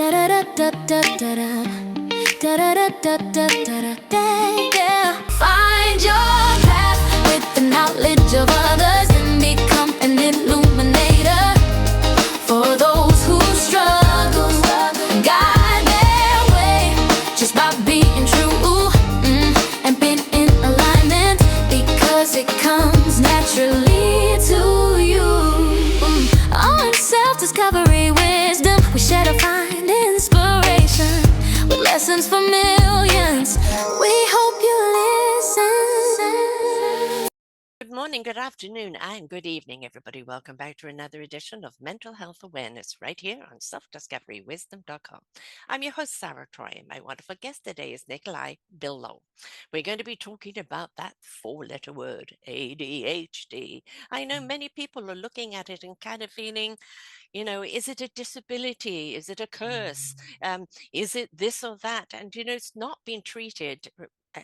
Find your path with the knowledge of others and become an illuminator for those who struggle. Guide their way just by being true and being in alignment, because it comes naturally to you. On self-discovery wisdom, we share to find inspiration with lessons for millions. We hope you listen. Good morning, good afternoon, and good evening, everybody. Welcome back to another edition of Mental Health Awareness right here on selfdiscoverywisdom.com. I'm your host, Sarah Troy, and my wonderful guest today is Nikolai Blinow. We're going to be talking about that four-letter word, ADHD. I know many people are looking at it and kind of feeling, is it a disability? Is it a curse? Is it this or that? And, it's not being treated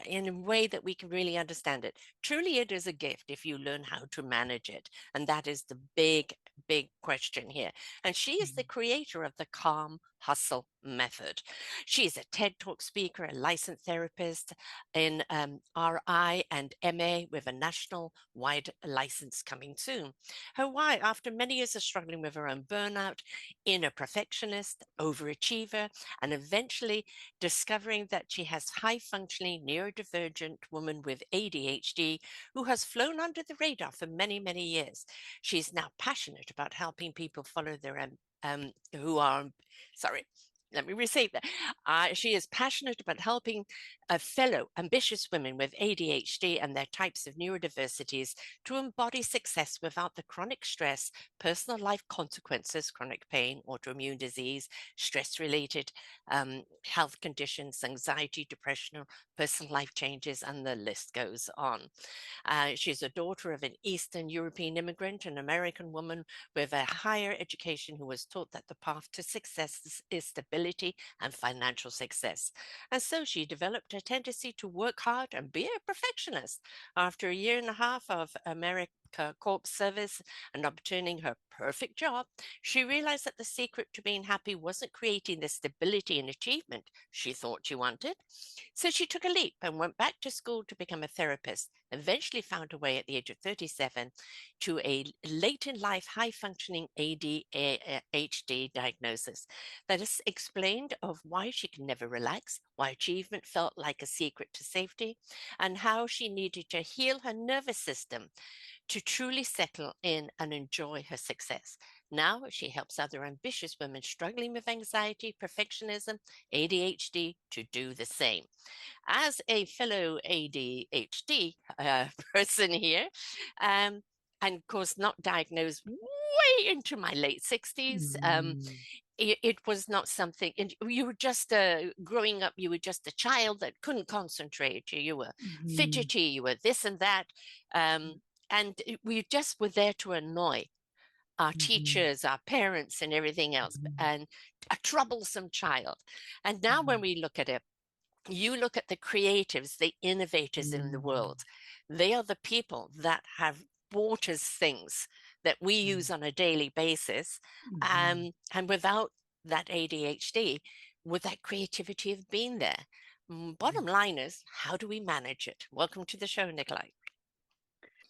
in a way that we can really understand it. Truly, it is a gift if you learn how to manage it. And that is the big question here. And she is the creator of the Calm Hustle method. She's a TED Talk speaker, a licensed therapist in RI and MA with a national-wide license coming soon. Her why, after many years of struggling with her own burnout, inner perfectionist, overachiever, and eventually discovering that she has high-functioning neurodivergent woman with ADHD who has flown under the radar for many, many years. She's now passionate about helping people follow their let me restate that. She is passionate about helping fellow ambitious women with ADHD and their types of neurodiversities to embody success without the chronic stress, personal life consequences, chronic pain, autoimmune disease, stress-related health conditions, anxiety, depression, personal life changes, and the list goes on. She's a daughter of an Eastern European immigrant, an American woman with a higher education who was taught that the path to success is stability and financial success. And so she developed a tendency to work hard and be a perfectionist. After a year and a half of America Corps service and obtaining her perfect job, she realized that the secret to being happy wasn't creating the stability and achievement she thought she wanted. So she took a leap and went back to school to become a therapist, eventually found her way at the age of 37 to a late in life high functioning A.D.H.D diagnosis. That is explained of why she could never relax, why achievement felt like a secret to safety, and how she needed to heal her nervous system to truly settle in and enjoy her success. Now she helps other ambitious women struggling with anxiety, perfectionism, ADHD to do the same. As a fellow ADHD person here, and of course not diagnosed way into my late 60s, it was not something, and you were just growing up, you were just a child that couldn't concentrate, you were fidgety, you were this and that, and we just were there to annoy our teachers, our parents, and everything else, and a troublesome child. And now when we look at it, you look at the creatives, the innovators in the world, they are the people that have brought us things that we use on a daily basis. And without that ADHD, would that creativity have been there? Bottom line is, how do we manage it? Welcome to the show, Nikolai.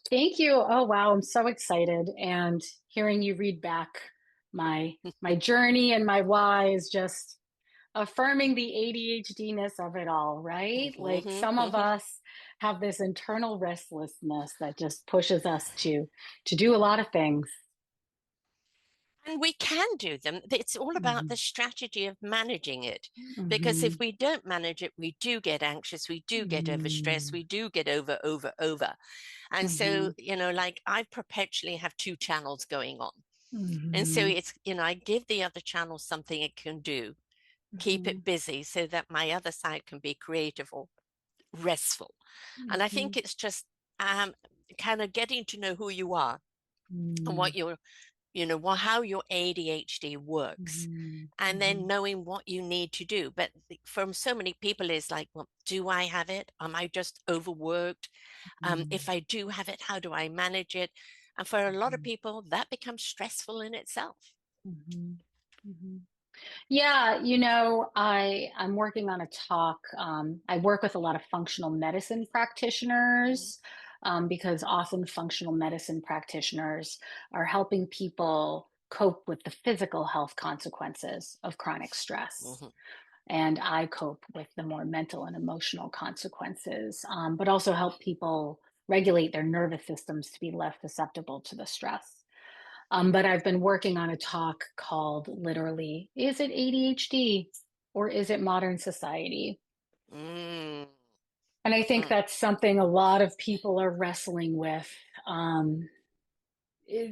Thank you. Oh, wow. I'm so excited. And hearing you read back my journey and my why is just affirming the ADHD-ness of it all, right? Like some of us have this internal restlessness that just pushes us to do a lot of things. And we can do them. It's all about the strategy of managing it. Because if we don't manage it, we do get anxious, we do get overstressed, we do get over. And so, like I perpetually have two channels going on. And so it's, I give the other channel something it can do, keep it busy so that my other side can be creative or restful. And I think it's just kind of getting to know who you are and what you're, how your ADHD works, and then knowing what you need to do. But from so many people is like, well, do I have it? Am I just overworked? If I do have it, how do I manage it? And for a lot of people, that becomes stressful in itself. Yeah, I'm working on a talk. I work with a lot of functional medicine Mm-hmm. practitioners because often functional medicine practitioners are helping people cope with the physical health consequences of chronic stress. Mm-hmm. And I cope with the more mental and emotional consequences, but also help people regulate their nervous systems to be less susceptible to the stress. But I've been working on a talk called literally, is it ADHD or is it modern society? Mm. And I think Mm. that's something a lot of people are wrestling with.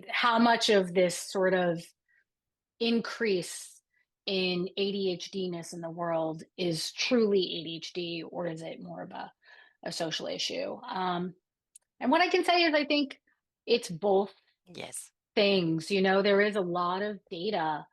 How much of this sort of increase in ADHDness in the world is truly ADHD, or is it more of a social issue? And what I can say is I think it's both Yes. things. There is a lot of data.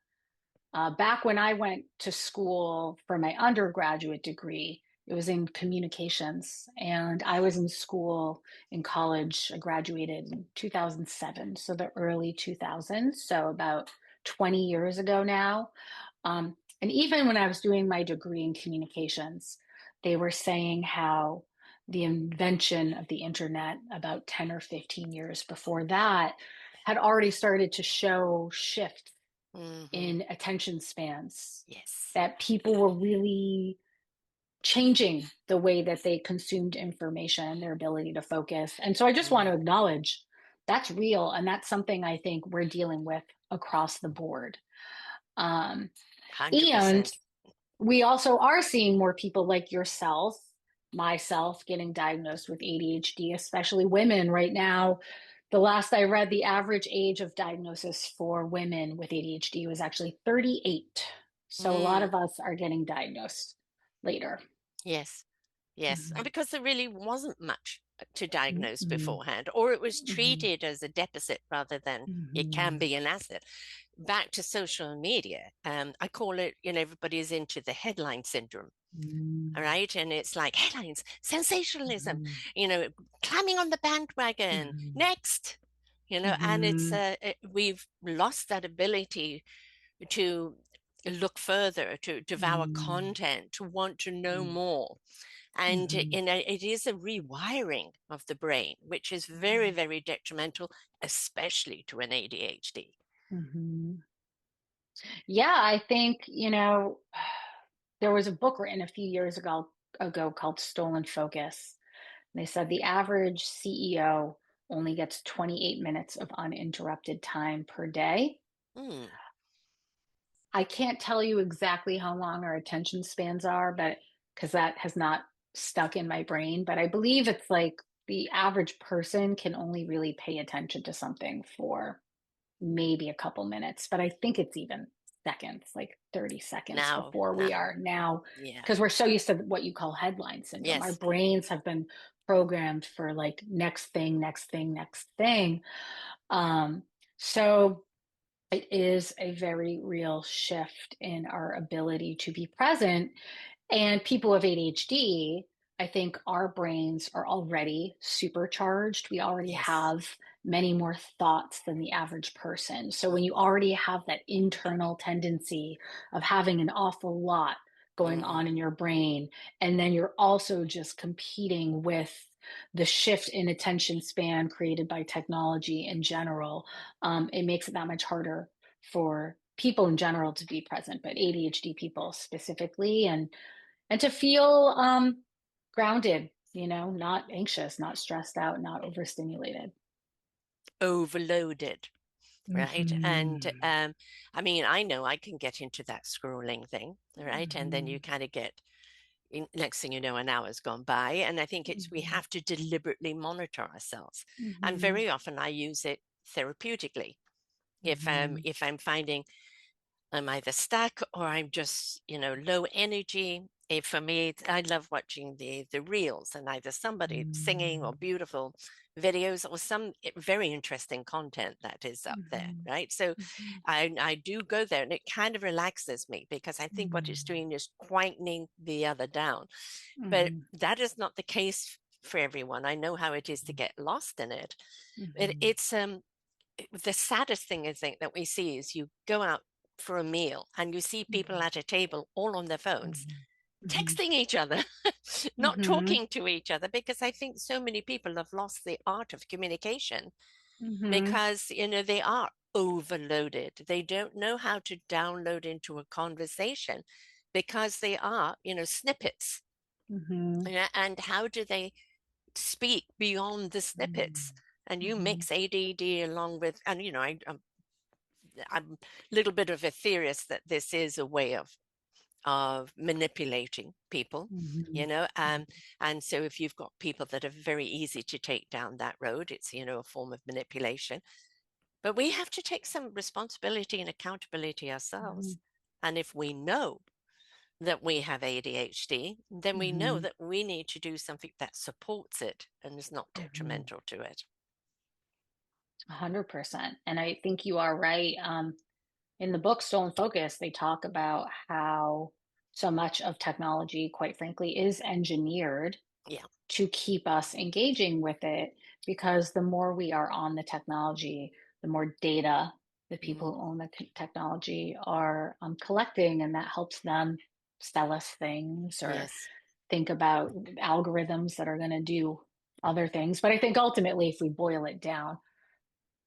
Back when I went to school for my undergraduate degree, it was in communications. And I was in school in college. I graduated in 2007, so the early 2000s, so about 20 years ago now. And even when I was doing my degree in communications, they were saying how the invention of the internet about 10 or 15 years before that had already started to show shifts Mm-hmm. in attention spans, Yes. that people were really changing the way that they consumed information, their ability to focus. And so I just want to Mm. acknowledge that's real. And that's something I think we're dealing with across the board. Um, and 100%. we also are seeing more people like yourself, myself, getting diagnosed with ADHD, especially women right now. The last I read, the average age of diagnosis for women with ADHD was actually 38. So a lot Mm. of us are getting diagnosed later. Yes. Yes. And Mhm. because there really wasn't much to diagnose Mhm. beforehand, or it was Mhm. treated as a deficit rather than it can Mhm. be an asset. Back to social media, I call it, everybody is into the headline syndrome. All Mhm. right. And it's like headlines, sensationalism, Mhm. you know, climbing on the bandwagon, Mhm. next, and Mhm. we've lost that ability to look further, to devour Mhm. content, to want to know Mhm. more. And Mhm. it is a rewiring of the brain, which is very, Mhm. very detrimental, especially to an ADHD. Mhm. Yeah, I think, there was a book written a few years ago called Stolen Focus. They said the average CEO only gets 28 minutes of uninterrupted time per day. Mm, I can't tell you exactly how long our attention spans are, but because that has not stuck in my brain, but I believe it's like the average person can only really pay attention to something for maybe a couple minutes, but I think it's even seconds, like 30 seconds before we now, are now, yeah, because we're so used to what you call headline syndrome. Our yes, brains have been programmed for like next thing, next thing, next thing. Um, so it is a very real shift in our ability to be present. And people with ADHD, I think our brains are already supercharged. We already yes, have many more thoughts than the average person. So when you already have that internal tendency of having an awful lot going mm, on in your brain, and then you're also just competing with the shift in attention span created by technology in general, it makes it that much harder for people in general to be present, but ADHD people specifically, and to feel grounded, not anxious, not stressed out, not overstimulated. overloaded, right? And Mm-hmm. I mean, I know I can get into that scrolling thing, right? And then Mm-hmm. you kind of get, next thing you know, an hour's gone by. And I think we Mm-hmm. have to deliberately monitor ourselves. And Mm-hmm. very often I use it therapeutically. Mm-hmm. If I'm finding I'm either stuck or I'm just, low energy. For me, I love watching the reels and either somebody singing or beautiful videos or some very interesting content that is up there, Mm-hmm. right? So Mm-hmm. I do go there and it kind of relaxes me because I think what it's doing is quietening the other down. But Mm-hmm. that is not the case for everyone. I know how it is to get lost in it. Mm-hmm. It's the saddest thing I think that we see is you go out for a meal and you see people at a table all on their phones, Mhm. texting each other, not Mhm. talking to each other, because I think so many people have lost the art of communication Mhm. because, they are overloaded. They don't know how to download into a conversation because they are, snippets. Mhm. And how do they speak beyond the snippets? And you Mhm. mix ADD along with, and I'm a little bit of a theorist that this is a way of manipulating people, Mhm. and so if you've got people that are very easy to take down that road, it's a form of manipulation. But we have to take some responsibility and accountability ourselves. Mhm. And if we know that we have ADHD, then we know Mhm. that we need to do something that supports it and is not Mhm. detrimental to it. 100%. And I think you are right. In the book Stolen Focus, they talk about how so much of technology, quite frankly, is engineered Yeah. to keep us engaging with it, because the more we are on the technology, the more data the people Hmm. who own the technology are collecting, and that helps them sell us things or Yes. think about algorithms that are going to do other things. But I think ultimately, if we boil it down,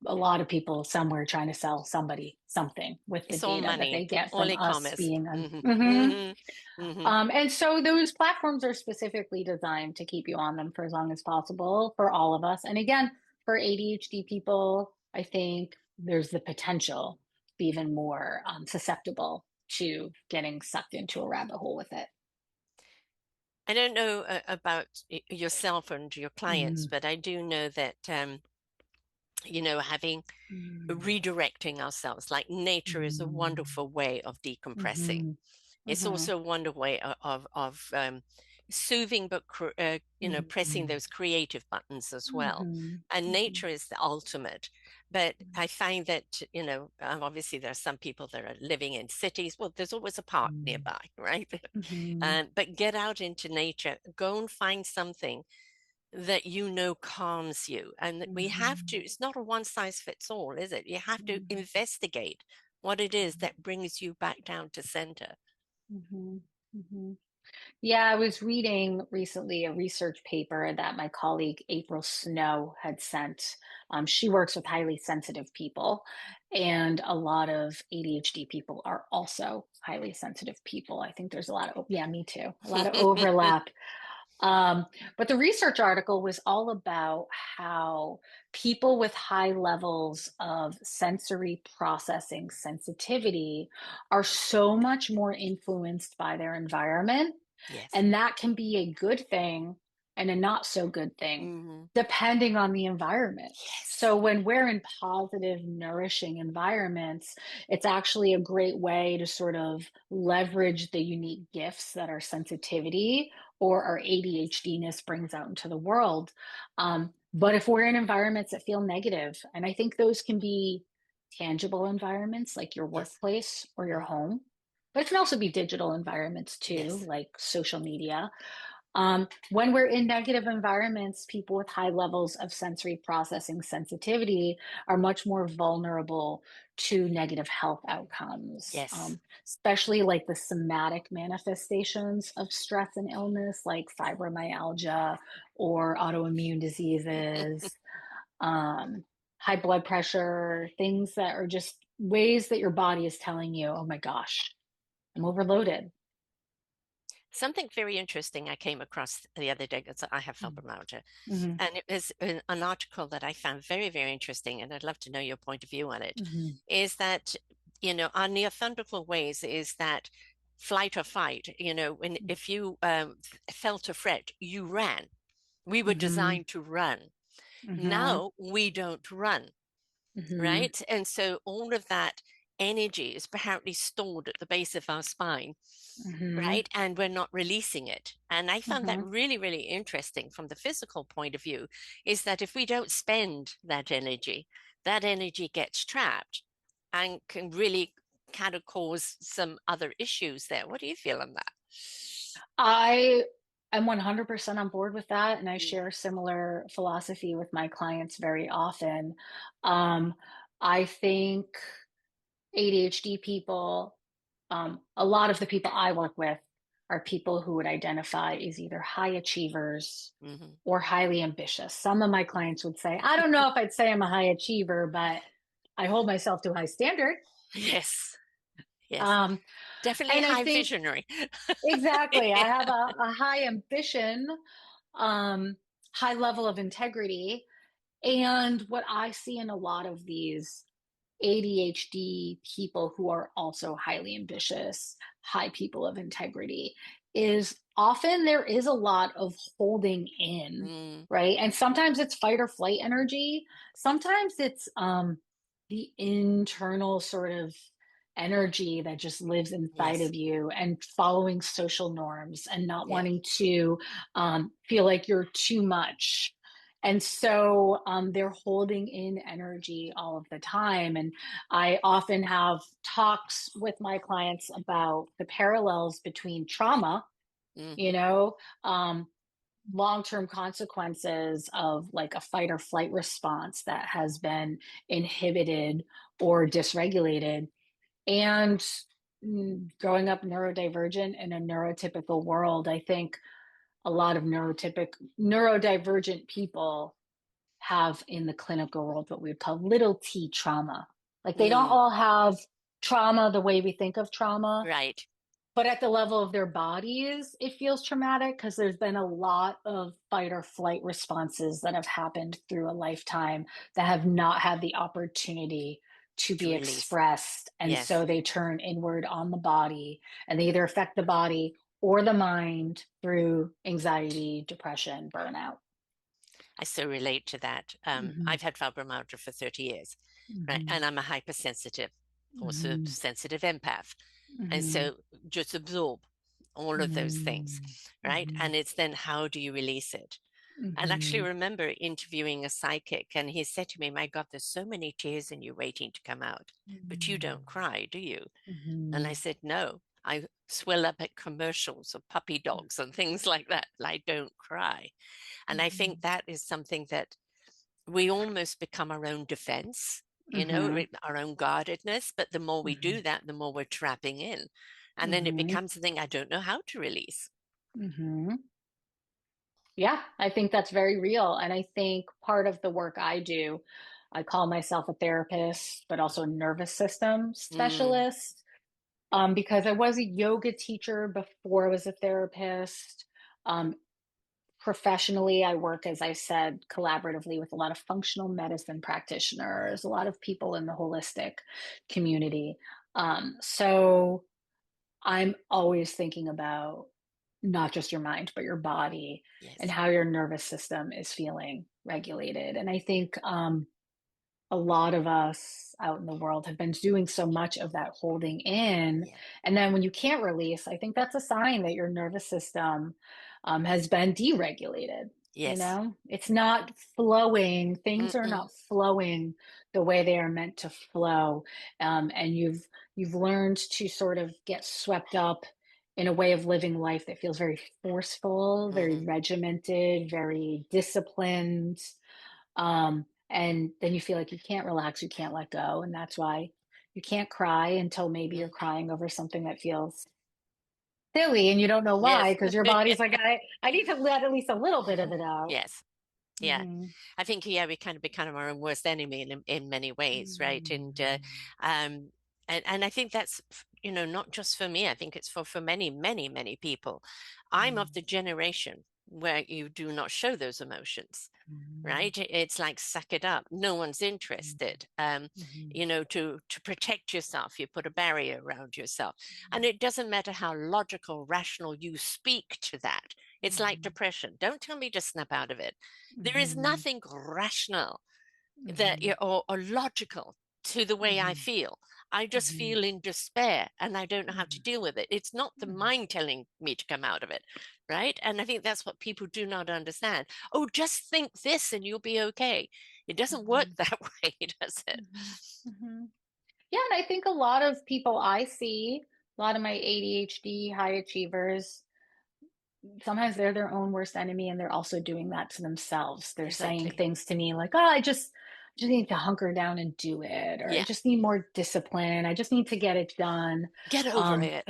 a lot of people somewhere trying to sell somebody something with the It's all data that money, they get all from us e-commerce. being on. Hmm. Mhm. Hmm. Hmm. And so those platforms are specifically designed to keep you on them for as long as possible for all of us. And again, for ADHD people, I think there's the potential to be even more susceptible to getting sucked into a rabbit hole with it. I don't know about yourself and your clients, Mm, but I do know that, having mm, redirecting ourselves, like nature is a mm, wonderful way of decompressing. mhm, It's mhm, also a wonderful way of soothing, but pressing mhm, those creative buttons as well. mhm, And mhm, nature is the ultimate. But I find that obviously there are some people that are living in cities. Well, there's always a park mhm, nearby, right? mhm, But get out into nature, go and find something that calms you. And we have to, mhm, it's not a one size fits all, is it? You have to mhm, investigate what it is that brings you back down to center. mhm, mhm. Yeah, I was reading recently a research paper that my colleague April Snow had sent. She works with highly sensitive people, and a lot of ADHD people are also highly sensitive people. I think there's a lot of, yeah, me too, a lot of overlap. Um, but the research article was all about how people with high levels of sensory processing sensitivity are so much more influenced by their environment, Yes. and that can be a good thing and a not so good thing, Hmm. depending on the environment. Yes. So, when we're in positive, nourishing environments, it's actually a great way to sort of leverage the unique gifts that our sensitivity or our ADHDness brings out into the world. But if we're in environments that feel negative, and I think those can be tangible environments like your Yes. workplace or your Hmm. home, but it can also be digital environments too, Yes. like social media. When we're in negative environments, people with high levels of sensory processing sensitivity are much more vulnerable to negative health outcomes, Yes. especially like the somatic manifestations of stress and illness, like fibromyalgia or autoimmune diseases, um, high blood pressure, things that are just ways that your body is telling you, oh my gosh, I'm overloaded. Something very interesting I came across the other day, because I have fibromyalgia, Mm-hmm. and it was an article that I found very, very interesting, and I'd love to know your point of view on it, Mm-hmm. is that, our neofungical ways is that flight or fight, when if you felt a threat, you ran. We were Mm-hmm. designed to run. Mm-hmm. Now we don't run, Mm-hmm. right? And so all of that energy is apparently stored at the base of our spine, Mm-hmm. right? And we're not releasing it. And I found that Mm-hmm. really, really interesting from the physical point of view, is that if we don't spend that energy gets trapped and can really kind of cause some other issues there. What do you feel on that? I am 100% on board with that, and I Mm. share similar philosophy with my clients very often. Um, I think ADHD people, a lot of the people I work with are people who would identify as either high achievers Hmm. or highly ambitious. Some of my clients would say, I don't know if I'd say I'm a high achiever, but I hold myself to a high standard. Yes, yes, Um, definitely and I high think visionary. exactly, I Yeah. have a high ambition, um, high level of integrity. And what I see in a lot of these ADHD people who are also highly ambitious, high people of integrity, is often there is a lot of holding in, Mm, right? And sometimes it's fight or flight energy. Sometimes it's the internal sort of energy that just lives inside yes, of you and following social norms and not yeah, wanting to feel like you're too much. And so they're holding in energy all of the time. And I often have talks with my clients about the parallels between trauma, you hmm, know, um, long-term consequences of like a fight or flight response that has been inhibited or dysregulated. And growing up neurodivergent in a neurotypical world, I think a lot of neurodivergent people have in the clinical world what we would call little t trauma. Like they don't mm, all have trauma the way we think of trauma, right, but at the level of their bodies, it feels traumatic because there's been a lot of fight or flight responses that have happened through a lifetime that have not had the opportunity to to be release. expressed. And Yes, so they turn inward on the body and they either affect the body or the mind through anxiety, depression, burnout. I so relate to that. Mhm. I've had fibromyalgia for 30 years, right? Mhm. And I'm a hypersensitive, also Mhm. sensitive empath. And Mhm. so just absorb all of those things, Mhm. right? Mhm. And it's then how do you release it? And actually Mhm. remember interviewing a psychic, and he said to me, my God, there's so many tears in you waiting to come out, but you don't cry, do you? And I Mhm. said, no, I swell up at commercials of puppy dogs and things like that. I don't cry. And I think Mhm. that is something that we almost become our own defense, Mhm. our own guardedness. But the more we do Mhm. that, the more we're trapping in. And then it Mhm. becomes something I don't know how to release. Mhm. Yeah, I think that's very real. And I think part of the work I do, I call myself a therapist, but also a nervous system Mm, specialist, because I was a yoga teacher before I was a therapist. Um, Professionally, I work, as I said, collaboratively with a lot of functional medicine practitioners, a lot of people in the holistic community. So I'm always thinking about not just your mind, but your body and yes, how your nervous system is feeling regulated. And I think a lot of us out in the world have been doing so much of that holding in. yeah, And then when you can't release, I think that's a sign that your nervous system has been deregulated. You yes. know, it's not flowing, things are Mm-mm, not flowing the way they are meant to flow. And you've learned to sort of get swept up in a way of living life that feels very forceful, very mm-hmm, regimented, very disciplined. And then you feel like you can't relax, you can't let go. And that's why you can't cry until maybe you're mm, crying over something that feels silly and you don't know why, yes, because your body's like, I need to let at least a little bit of it out. yes. Yeah, Mm-hmm. I think we kind of become our own worst enemy in many ways, right? Um, and I think that's not just for me. I think it's for many, many, many people. I'm of the generation where you do not show those emotions, Mm-hmm. right? It's like suck it up. No one's interested. Mm-hmm. To protect yourself, you put a barrier around yourself, and it doesn't matter how logical, rational you speak to that. It's like Mm-hmm. depression. Don't tell me to snap out of it. There is Mm-hmm. nothing rational that Mm-hmm. or logical to the way I feel. I just Mm-hmm. feel in despair and I don't know how to Mm-hmm. deal with it. It's not the mind telling me to come out of it, right? And I think that's what people do not understand. Oh, just think this and you'll be okay. It doesn't work Mm-hmm. that way, does it? Mm-hmm. Mm-hmm. Yeah, and I think a lot of people I see, a lot of my ADHD high achievers, sometimes they're their own worst enemy and they're also doing that to themselves. They're saying Exactly. things to me like, "Oh, I just just need to hunker down and do it, or I Yeah. just need more discipline. I just need to get it done. Get over Um, it.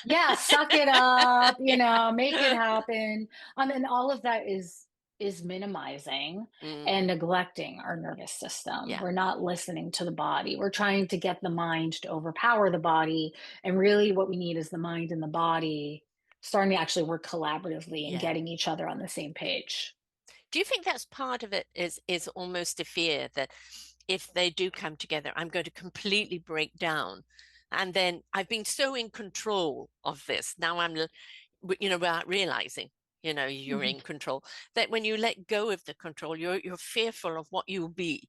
yeah, suck it up, Yeah. make it happen. And all of that is minimizing Mm, and neglecting our nervous system. yeah. We're not listening to the body. We're trying to get the mind to overpower the body. And really what we need is the mind and the body starting to actually work collaboratively and Yeah. getting each other on the same page. Do you think that's part of it is almost a fear that if they do come together, I'm going to completely break down. And then I've been so in control of this. Now without realizing, you're Mhm. in control, that when you let go of the control, you're fearful of what you'll be,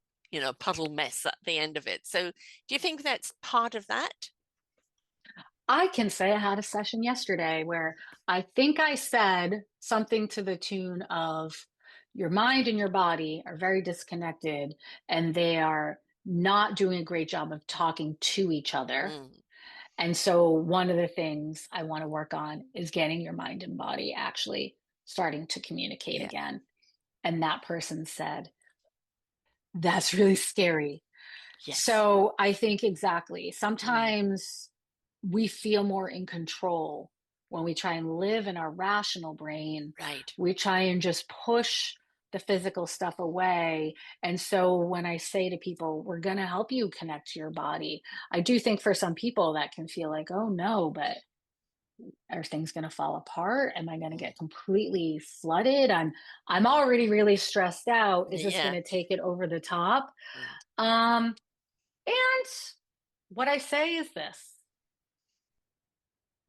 puddle mess at the end of it. So do you think that's part of that? I can say I had a session yesterday where I think I said something to the tune of your mind and your body are very disconnected and they are not doing a great job of talking to each other. Mm, And so, one of the things I want to work on is getting your mind and body actually starting to communicate yeah. again. And that person said, that's really scary. Yes. So I think exactly. Mm, Sometimes we feel more in control when we try and live in our rational brain. right. We try and just push the physical stuff away. And so when I say to people, we're going to help you connect to your body, I do think for some people that can feel like, oh no, but are things going to fall apart? Am I going to Mm, get completely flooded? I'm already really stressed out. Is this going yeah. to take it over the top? Mm, Um, and what I say is this.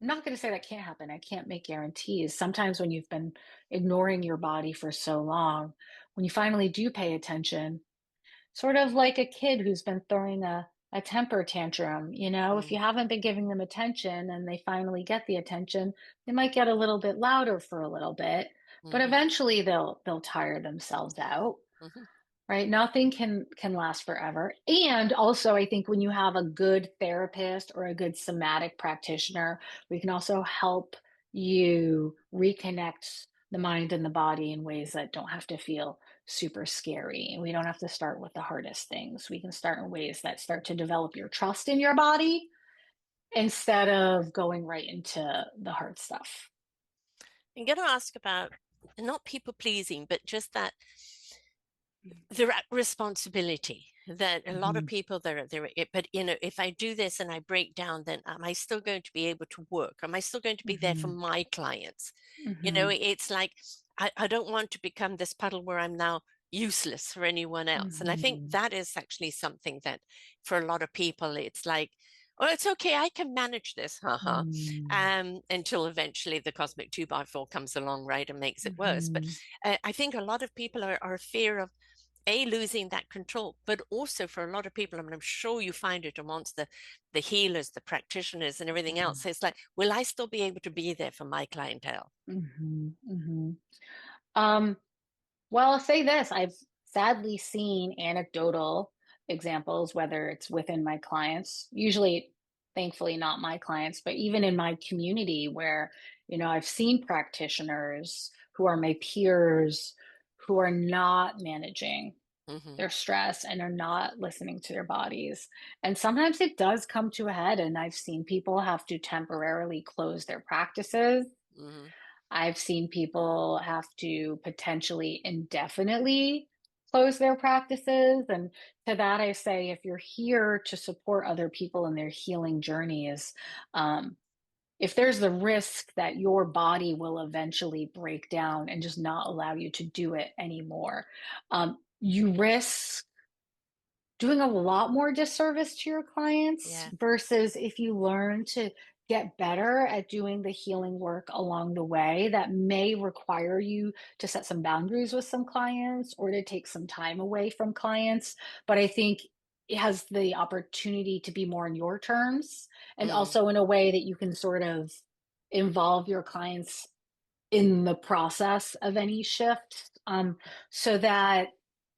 I'm not going to say that can't happen. I can't make guarantees. Sometimes when you've been ignoring your body for so long, when you finally do pay attention, sort of like a kid who's been throwing a temper tantrum, if mm, you haven't been giving them attention and they finally get the attention, they might get a little bit louder for a little bit, but mhm, eventually they'll tire themselves out. mhm, Right, nothing can last forever. And also I think when you have a good therapist or a good somatic practitioner, we can also help you reconnect the mind and the body in ways that don't have to feel super scary. And we don't have to start with the hardest things. We can start in ways that start to develop your trust in your body instead of going right into the hard stuff. I'm going to ask about not people pleasing, but just that the responsibility that a lot of Mhm, people there, but if I do this and I break down, then am I still going to be able to work? Am I still going to be there for mhm, my clients? mhm, It's like I don't want to become this puddle where I'm now useless for anyone else. And I think mhm, that is actually something that for a lot of people, it's like, oh, it's okay, I can manage this, haha. mhm, Until eventually the cosmic 2x4 comes along, right, and makes it worse. But mhm, I think a lot of people are fear of losing that control, but also for a lot of people, I mean, I'm sure you find it amongst the healers, the practitioners, and everything mhm. else. It's like, will I still be able to be there for my clientele? Mhm, mhm. Um, well, I'll say this, I've sadly seen anecdotal examples, whether it's within my clients, usually, thankfully, not my clients, but even in my community where, I've seen practitioners who are my peers who are not managing Hmm. their stress and are not listening to their bodies. And sometimes it does come to a head, and I've seen people have to temporarily close their practices. Hmm. I've seen people have to potentially indefinitely close their practices. And to that, I say, if you're here to support other people in their healing journeys, um, if there's the risk that your body will eventually break down and just not allow you to do it anymore, you risk doing a lot more disservice to your clients Yeah. versus if you learn to get better at doing the healing work along the way that may require you to set some boundaries with some clients or to take some time away from clients. But I think it has the opportunity to be more on your terms and Mm. also in a way that you can sort of involve your clients in the process of any shift, so that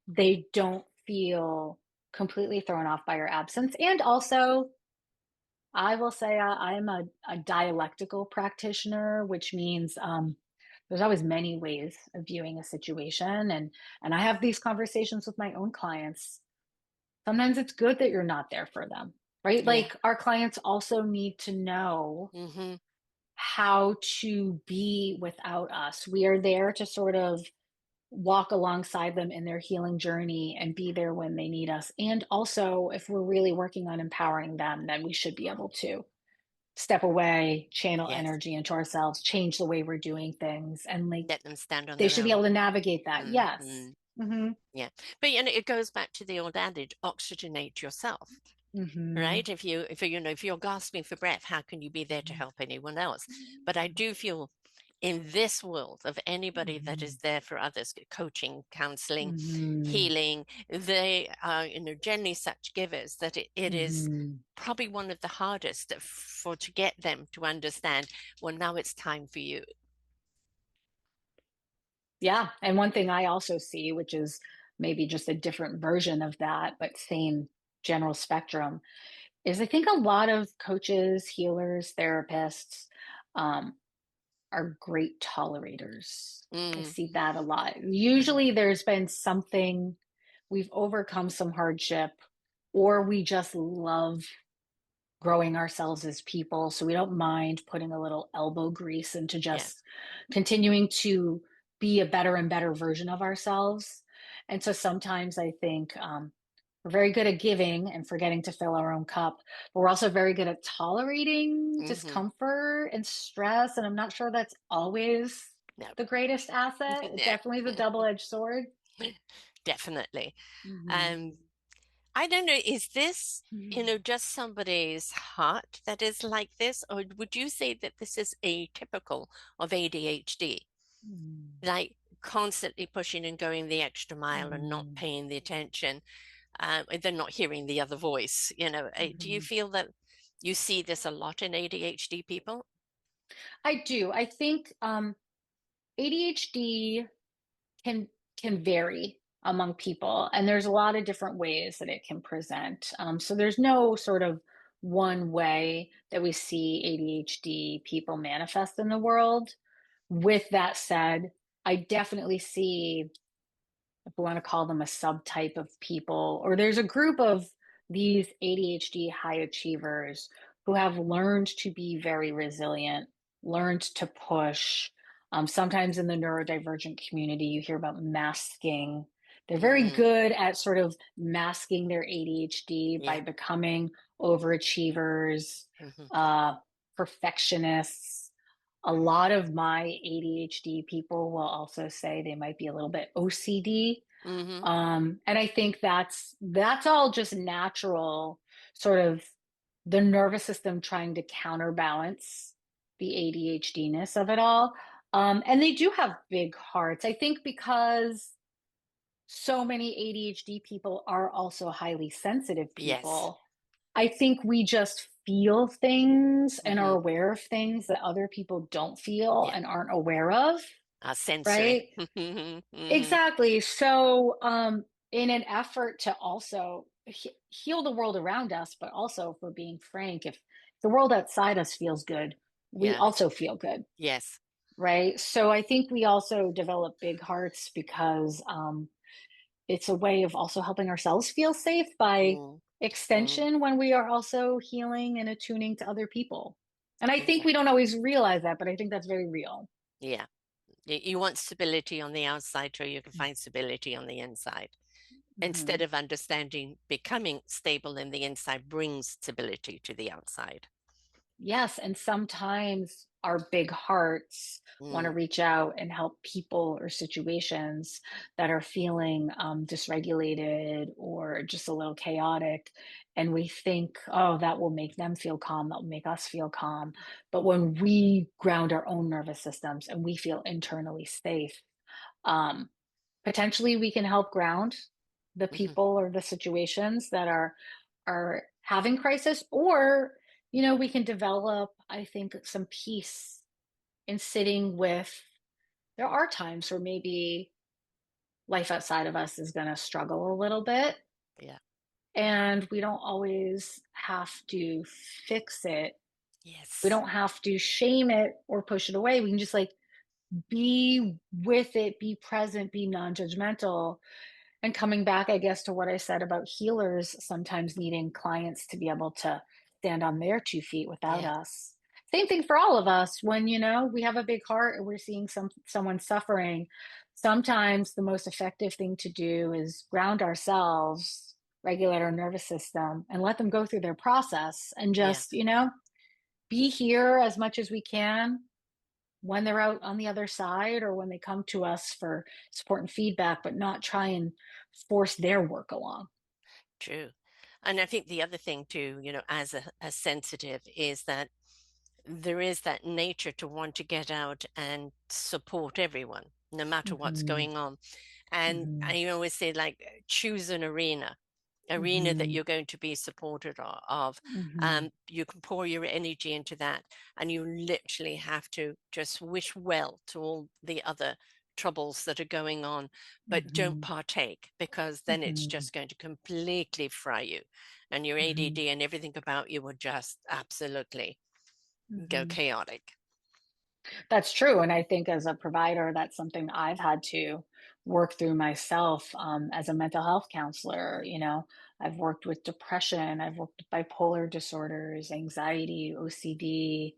they don't feel completely thrown off by your absence. And also, I will say I'm a dialectical practitioner, which means there's always many ways of viewing a situation, and I have these conversations with my own clients sometimes it's good that you're not there for them, right? Yeah. Like our clients also need to know Mm-hmm. how to be without us. We are there to sort of walk alongside them in their healing journey and be there when they need us. And also, if we're really working on empowering them, then we should be able to step away, channel Yes. energy into ourselves, change the way we're doing things. And like Let them stand on they their should be own. able to navigate that. Yes. Mm-hmm. Mm-hmm. Yeah. But it goes back to the old adage, oxygenate yourself. Mm-hmm. Right? If you're gasping for breath, how can you be there to help anyone else? But I do feel in this world of anybody that Mm-hmm. is there for others, coaching, counseling, Mm-hmm. healing, they are, generally such givers that it is Mm-hmm. probably one of the hardest to get them to understand, well, now it's time for you. Yeah. And one thing I also see, which is maybe just a different version of that, but same general spectrum, is I think a lot of coaches, healers, therapists are great tolerators. I Mm, see that a lot. mhm. Usually there's been something, we've overcome some hardship, or we just love growing ourselves as people. So we don't mind putting a little elbow grease into Yeah. just continuing to be a better and better version of ourselves. And so sometimes I think we're very good at giving and forgetting to fill our own cup, but we're also very good at tolerating Hmm. discomfort and stress. And I'm not sure that's always No. the greatest asset. It definitely is a double-edged sword. No. Definitely. Mhm. Um, I don't know, is this, Mhm. just somebody's heart that is like this, or would you say that this is atypical of ADHD? Like constantly pushing and going the extra mile and not Mhm. paying the attention, and then not hearing the other voice. Do you Mhm. feel that you see this a lot in ADHD people? I do. I think ADHD can can vary among people, and there's a lot of different ways that it can present. So there's no sort of one way that we see ADHD people manifest in the world. With that said, I definitely see, if we want to call them a subtype of people, or there's a group of these ADHD high achievers who have learned to be very resilient, learned to push. Sometimes in the neurodivergent community, you hear about masking. They're very Mm, good at sort of masking their ADHD by yeah. becoming overachievers, Hmm. uh, perfectionists. A lot of my ADHD people will also say they might be a little bit OCD. Hmm. And I think that's all just natural, sort of the nervous system trying to counterbalance the ADHD-ness of it all. And they do have big hearts. I think because so many ADHD people are also highly sensitive Yes. people, I think we just feel things and are Hmm. aware of things that other people don't feel Yeah. and aren't aware of, Sensory. right? Hmm. Exactly. So, in an effort to also heal the world around us, but also, if we're being frank, if the world outside us feels good, we Yeah. also feel good, Yes. right? So, I think we also develop big hearts because it's a way of also helping ourselves feel safe by Mm, mm, extension when we are also healing and attuning to other people. And I think we exactly. don't always realize that, but I think that's very real. Yeah. You want stability on the outside so you can find stability on the inside. Instead Mhm. of understanding becoming stable in the inside brings stability to the outside. Yes, and sometimes our big hearts want to Mm, reach out and help people or situations that are feeling dysregulated or just a little chaotic. And we think, oh, that will make them feel calm, that will make us feel calm. But when we ground our own nervous systems and we feel internally safe, um, potentially we can help ground the mhm, people or the situations that are having crisis, or we can develop, I think, some peace in sitting with, there are times where maybe life outside of us is going to struggle a little bit, yeah. and we don't always have to fix it. We Yes. don't have to shame it or push it away. We can just like be with it, be present, be non-judgmental, And coming back, I guess, to what I said about healers sometimes needing clients to be able to stand on their 2 feet without Yeah, us. Same thing for all of us. When, we have a big heart and we're seeing someone suffering, sometimes the most effective thing to do is ground ourselves, regulate our nervous system, and let them go through their process and yeah. just, be here as much as we can when they're out on the other side or when they come to us for support and feedback, but not try and force their work along. True. And I think the other thing too, as a sensitive is that there is that nature to want to get out and support everyone, no matter what's Hmm. going on. And Hmm. I always say, like, choose an arena that Hmm. you're going to be supported of. Hmm. You can pour your energy into that, and you literally have to just wish well to all the other troubles that are going on, but don't Hmm. partake, because then it's Hmm. just going to completely fry you, and your Hmm. ADD and everything about you would just absolutely go Hmm. chaotic. That's true. And I think as a provider, that's something I've had to work through myself as a mental health counselor. I've worked with depression, I've worked with bipolar disorders, anxiety, OCD,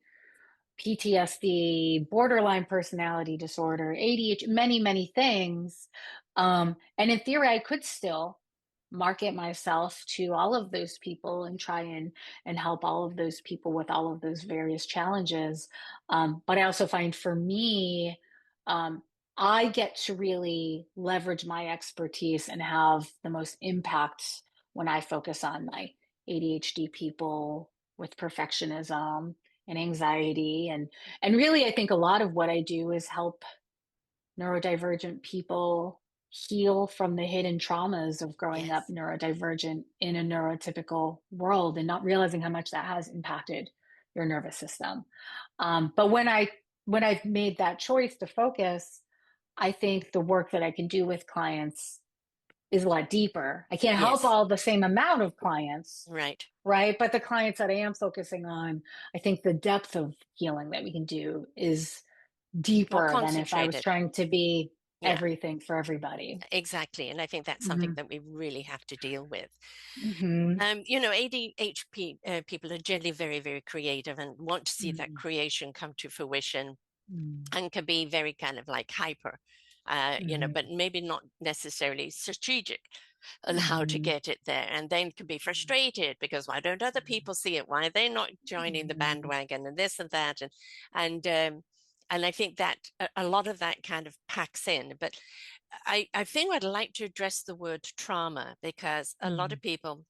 PTSD, borderline personality disorder, ADHD, many, many things. And in theory, I could still market myself to all of those people and try and help all of those people with all of those various challenges. But I also find for me, um, I get to really leverage my expertise and have the most impact when I focus on my ADHD people with perfectionism and anxiety and really I think a lot of what I do is help neurodivergent people heal from the hidden traumas of growing up Yes. neurodivergent in a neurotypical world and not realizing how much that has impacted your nervous system. But when I've made that choice to focus, I think the work that I can do with clients is a lot deeper. I can't help Yes. all the same amount of clients, Right. right? But the clients that I am focusing on, I think the depth of healing that we can do is More deeper than if I was concentrated. trying to be Yeah. everything for everybody. Exactly. And I think that's something Hmm. that we really have to deal with. Hmm. ADHD people are generally very, very creative and want to see that Hmm. creation come to fruition, Hmm. and can be very kind of like hyper, but Hmm. maybe not necessarily strategic on how to Hmm. get it there. And then can be frustrated because why don't other people see it? Why are they not joining the Hmm. bandwagon and this and that? And and I think that a lot of that kind of packs in. But I think I'd like to address the word trauma, because a lot Hmm. of people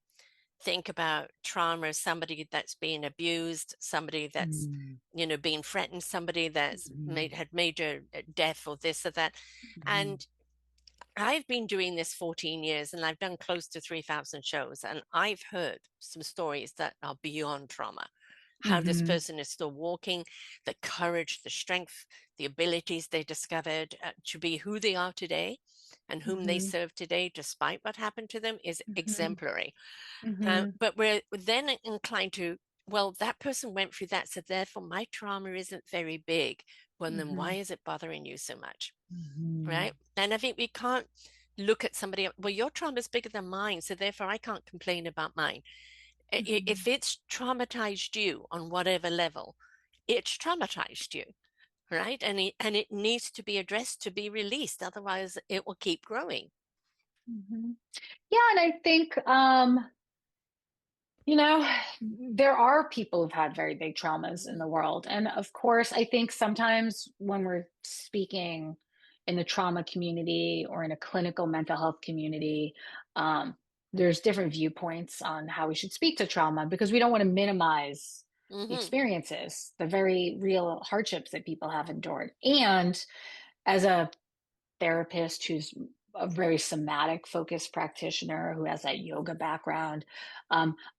think about trauma as somebody that's been abused, somebody that's, Hmm. being threatened, somebody that's had major death or this or that. Hmm. And I've been doing this 14 years, and I've done close to 3,000 shows, and I've heard some stories that are beyond trauma. How this Hmm. person is still walking, the courage, the strength, the abilities they discovered to be who they are today and whom they Hmm. serve today, despite what happened to them, is Hmm. exemplary. Hmm. But we're then inclined to, well, that person went through that, so therefore my trauma isn't very big. Well, then why Hmm. is it bothering you so much? Hmm. Right? And I think we can't look at somebody, well, your trauma is bigger than mine, so therefore I can't complain about mine. Hmm. If it's traumatized you on whatever level, it's traumatized you, right? And it needs to be addressed to be released. Otherwise, it will keep growing. Hmm. Yeah, and I think You know, there are people who've had very big traumas in the world. And of course, I think sometimes when we're speaking in the trauma community or in a clinical mental health community, there's different viewpoints on how we should speak to trauma because we don't want to minimize the Hmm. experiences, the very real hardships that people have endured. And as a therapist who's a very somatic focused practitioner who has that yoga background.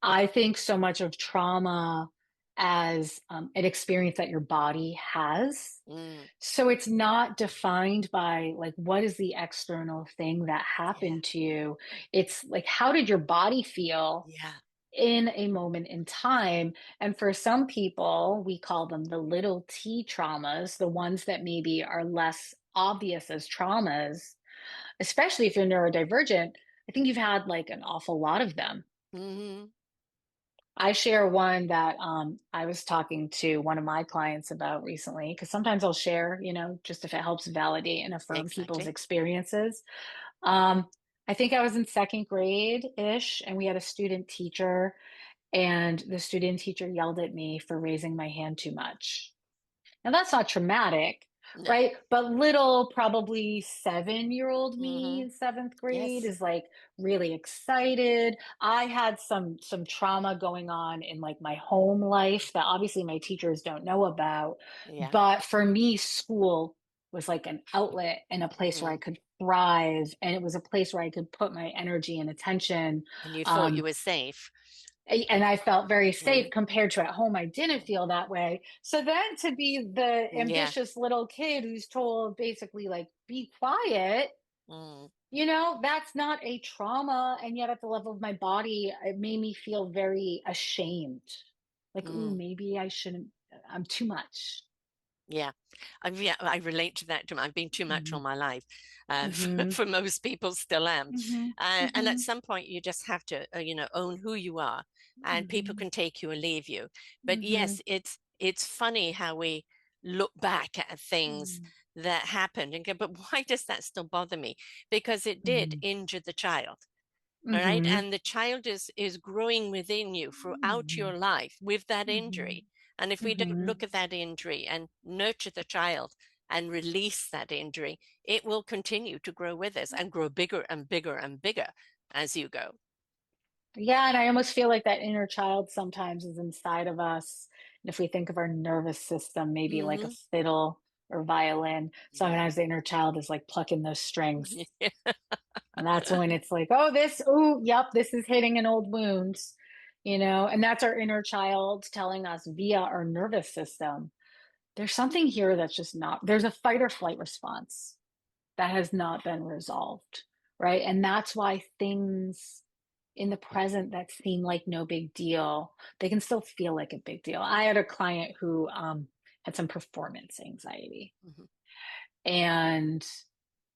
I think so much of trauma as an experience that your body has. Mm, So it's not defined by like what is the external thing that yeah, happened to you. It's like how did your body feel yeah, in a moment in time. And for some people, we call them the little t traumas, the ones that maybe are less obvious as traumas. especially if you're neurodivergent. I think you've had like an awful lot of them. Hmm. I share one that I was talking to one of my clients about recently, because sometimes I'll share, just if it helps validate and affirm people's Exactly. experiences. Um, I think I was in second grade-ish, and we had a student teacher, and the student teacher yelled at me for raising my hand too much. Now that's not traumatic, No. right? But little, probably 7-year-old me Hmm. in seventh grade Yes. is like really excited. I had some trauma going on in like my home life that obviously my teachers don't know about. Yeah. But for me, school was like an outlet and a place where I Mm. could thrive. And it was a place where I could put my energy and attention. And you thought you Um, were safe. and I felt very safe Mm. compared to at home. I didn't feel that way. So then to be the Yeah. ambitious little kid who's told basically, like, be quiet, Mm. that's not a trauma. And yet at the level of my body, it made me feel very ashamed. Like, ooh, Mm. maybe I shouldn't, I'm too much. Yeah. Yeah, I relate to that. I've been too much Mm-hmm. all my life. Mm-hmm. For most people, still am. Mm-hmm. And at Mm-hmm. some point, you just have to, own who you are, and people Mm-hmm. can take you or leave you. But Mm-hmm. yes, it's funny how we look back at things that happened and go, but why does that still bother me? Because it did Mm-hmm. injure the child. All right. Mm-hmm. And the child is growing within you throughout Mm-hmm. your life with that Mm-hmm. injury. And if we don't Mm-hmm. look at that injury and nurture the child and release that injury, it will continue to grow with us and grow bigger and bigger and bigger as you go. Yeah, and I almost feel like that inner child sometimes is inside of us. And if we think of our nervous system, maybe like a Hmm. fiddle or violin, Yeah. sometimes the inner child is like plucking those strings. Yeah. And that's when it's like, oh, yep, this is hitting an old wound, and that's our inner child telling us via our nervous system. There's something here that's just not, there's a fight or flight response that has not been resolved, right? And that's why things in the present that seem like no big deal, they can still feel like a big deal. I had a client who had some performance anxiety. Mhm. And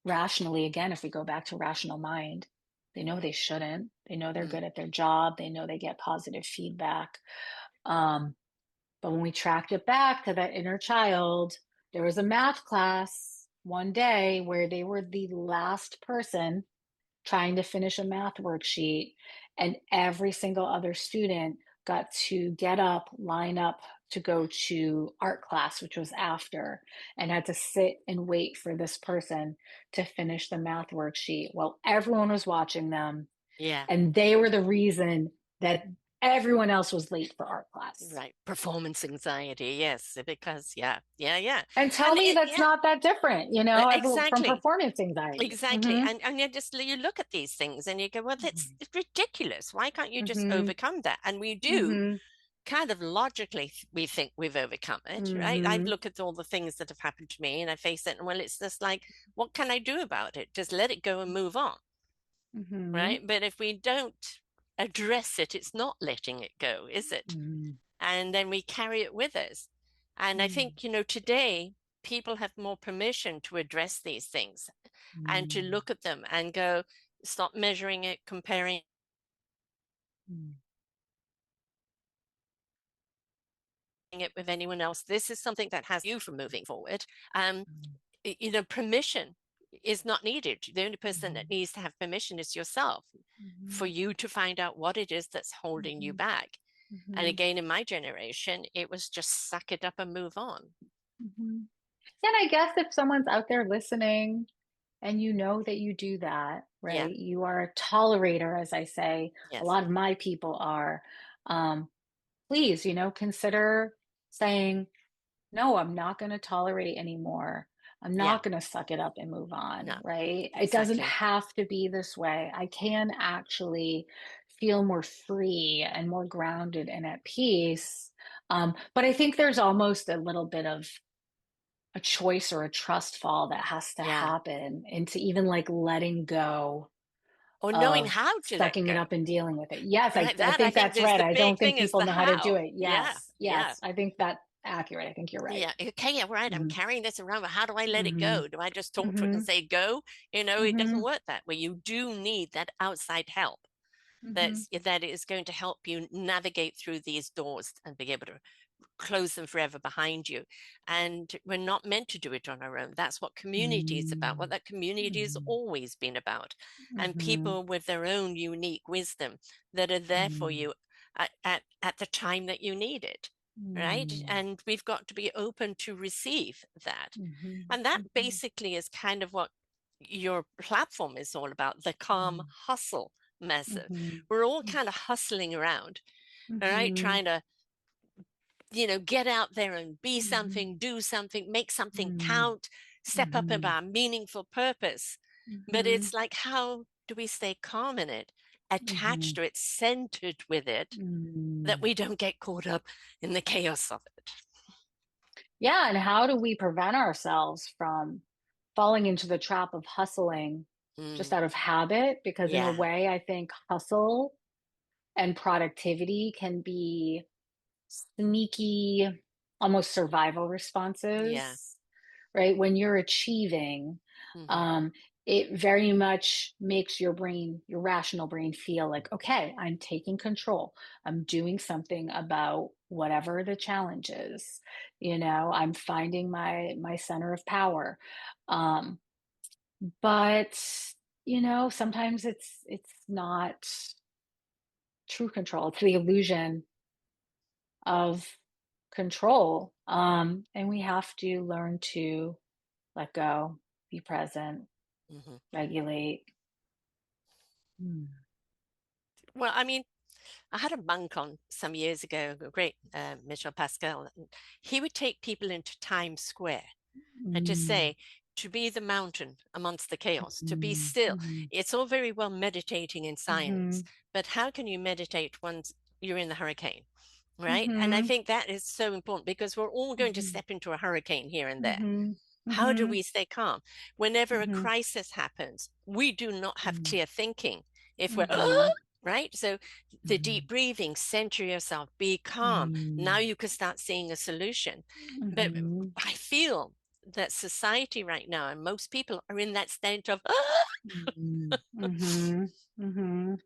rationally, again, if we go back to rational mind, they know they shouldn't. They know they're Mm. good at their job. They know they get positive feedback. Um, but when we tracked it back to that inner child, there was a math class one day where they were the last person trying to finish a math worksheet, and every single other student got to get up, line up to go to art class, which was after, and had to sit and wait for this person to finish the math worksheet while everyone was watching them. Yeah. And they were the reason that everyone else was late for art class. Right. Performance anxiety. Yes. Because, yeah. Yeah. Yeah. And tell And me that's yeah, not that different, from exactly. performance anxiety. Exactly. Mm-hmm. And you look at these things and you go, well, that's Mm-hmm. ridiculous. Why can't you just Mm-hmm. overcome that? And we do Mm-hmm. kind of logically, we think we've overcome it, right? I Mm-hmm. look at all the things that have happened to me and I face it. And well, it's just like, what can I do about it? Just let it go and move on, Mm-hmm. right? But if we don't address it, it's not letting it go, is it? Mm-hmm. And then we carry it with us. And I Mm, think, today people have more permission to address these things and to mm, look at them and go, stop measuring it, comparing mm, it with anyone else. This is something that has you from moving forward. Um, mm, Permission is not needed. The only person that mhm, needs to have permission is yourself for mhm, you to find out what it is that's holding you mhm, back. And mhm, again, in my generation, it was just suck it up and move on. mhm. And I guess if someone's out there listening and you know that you do that, Yeah. right? You are a tolerator, as I say. A Yes. lot of my people are. Um, Please, consider saying, no, I'm not going to tolerate anymore. I'm Yeah. not going to suck it up and move on, No. right? It doesn't Exactly. have to be this way. I can actually feel more free and more grounded and at peace. But I think there's almost a little bit of a choice or a trust fall that has to Yeah. happen into even like letting go Or knowing of how to let sucking it go. up and dealing with it. Yes, I, Right. I That I think think that's is right. the I big don't think thing is people the know how to do how. it. Yeah. Yes, Yeah. yes. I think that accurate. I think you're right. Yeah, okay, yeah, right. I'm Mm-hmm. carrying this around, but how do I let it Mm-hmm. go? Do I just talk to it and Mm-hmm. say go? It Mm-hmm. doesn't work that way. You do need that outside help Mm-hmm. that is going to help you navigate through these doors and be able to close them forever behind you. And we're not meant to do it on our own. That's what community is about, what that community has Mm-hmm. always been about. And Mm-hmm. people with their own unique wisdom that are there for you at the time that you need it. Right. Mm-hmm. And we've got to be open to receive that. And that Mm-hmm. basically is kind of what your platform is all about, the calm hustle method. Mm-hmm. We're all kind of hustling around, all right, Mm-hmm. trying to get out there and be Mm-hmm. something, do something, make something Mm-hmm. count, step up in our meaningful purpose. But Mm-hmm. it's like, how do we stay calm in it, Mm-hmm. attached to it, centered with it, that Mm-hmm. we don't get caught up in the chaos of it? Yeah, and how do we prevent ourselves from falling into the trap of hustling just Mm, out of habit? Because in a yeah, way, I think hustle and productivity can be sneaky, almost survival yeah. responses, right? When you're achieving, Hmm. um, it very much makes your brain, your rational brain, feel like, okay, I'm taking control. I'm doing something about whatever the challenge is. I'm finding my center of power. Um, but sometimes it's not true control. It's the illusion of control. And we have to learn to let go, be present, Hmm. regulate. Mm. Well, I mean, I had a monk on some years ago, a great Michel Pascal. And he would take people into Times Square and just Mm. say, to be the mountain amongst the chaos, to be Mm. still. Mhm. It's all very well meditating in silence, Mhm. but how can you meditate once you're in the hurricane? Right. And I Mhm. think that is so important because we're all going to Mhm. step into a hurricane here and there. Mhm. How do Mhm. we stay calm? Whenever a Mhm. crisis happens, we do not have Mhm. clear thinking. If we're, Mhm. right? So the deep breathing, center yourself, be calm. Now Mhm. you can start seeing a solution. But Mhm. I feel that society right now and most people are in that state of, Mhm. Mhm. Mhm.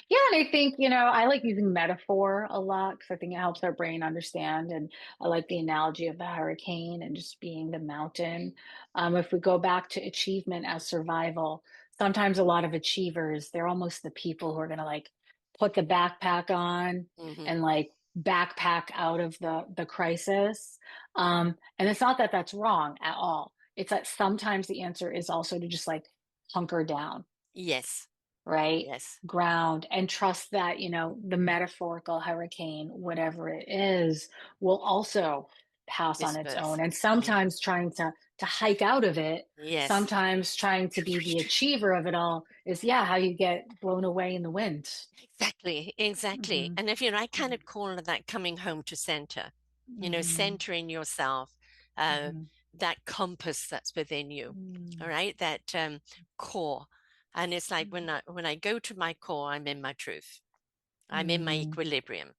Yeah, and I think, I like using metaphor a lot because I think it helps our brain understand. And I like the analogy of the hurricane and just being the mountain. If we go back to achievement as survival, sometimes a lot of achievers, they're almost the people who are going to like put the backpack on Mhm. and like backpack out of the crisis. And it's not that that's wrong at all. It's that sometimes the answer is also to just like hunker down, Yes, right? yes, Ground and trust that, the metaphorical hurricane, whatever it is, will also pass on its disperse. own. And Yeah. sometimes trying to hike out of it, Yes. sometimes trying to be the achiever of it all is, yeah, how you get blown away in the wind. Exactly, exactly. Mm-hmm. And if I kind of call it that coming home to center, Mm-hmm. centering yourself, uh, Mm-hmm. that compass that's within you, all Mm-hmm. right, that core. And it's like when I go to my core, I'm in my truth. I'm in my Mm-hmm. equilibrium.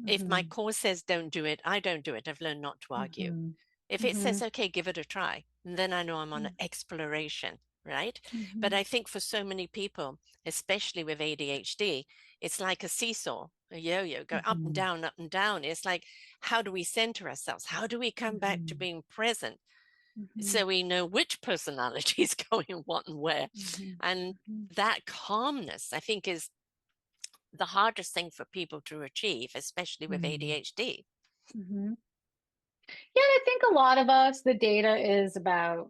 If my Mm-hmm. core says don't do it, I don't do it. I've learned not to argue. Mm-hmm. If it Mm-hmm. says, okay, give it a try, then I know I'm on an exploration, right? But Mm-hmm. I think for so many people, especially with ADHD, it's like a seesaw, a yo-yo, go up and Mm-hmm. down, up and down. It's like, how do we center ourselves? How do we come back to being present Mm-hmm. so we know which personality is going what and where? And Mm-hmm. that calmness, I think, is the hardest thing for people to achieve, especially with Mm-hmm. ADHD. Mm-hmm. Yeah, I think a lot of us, the data is about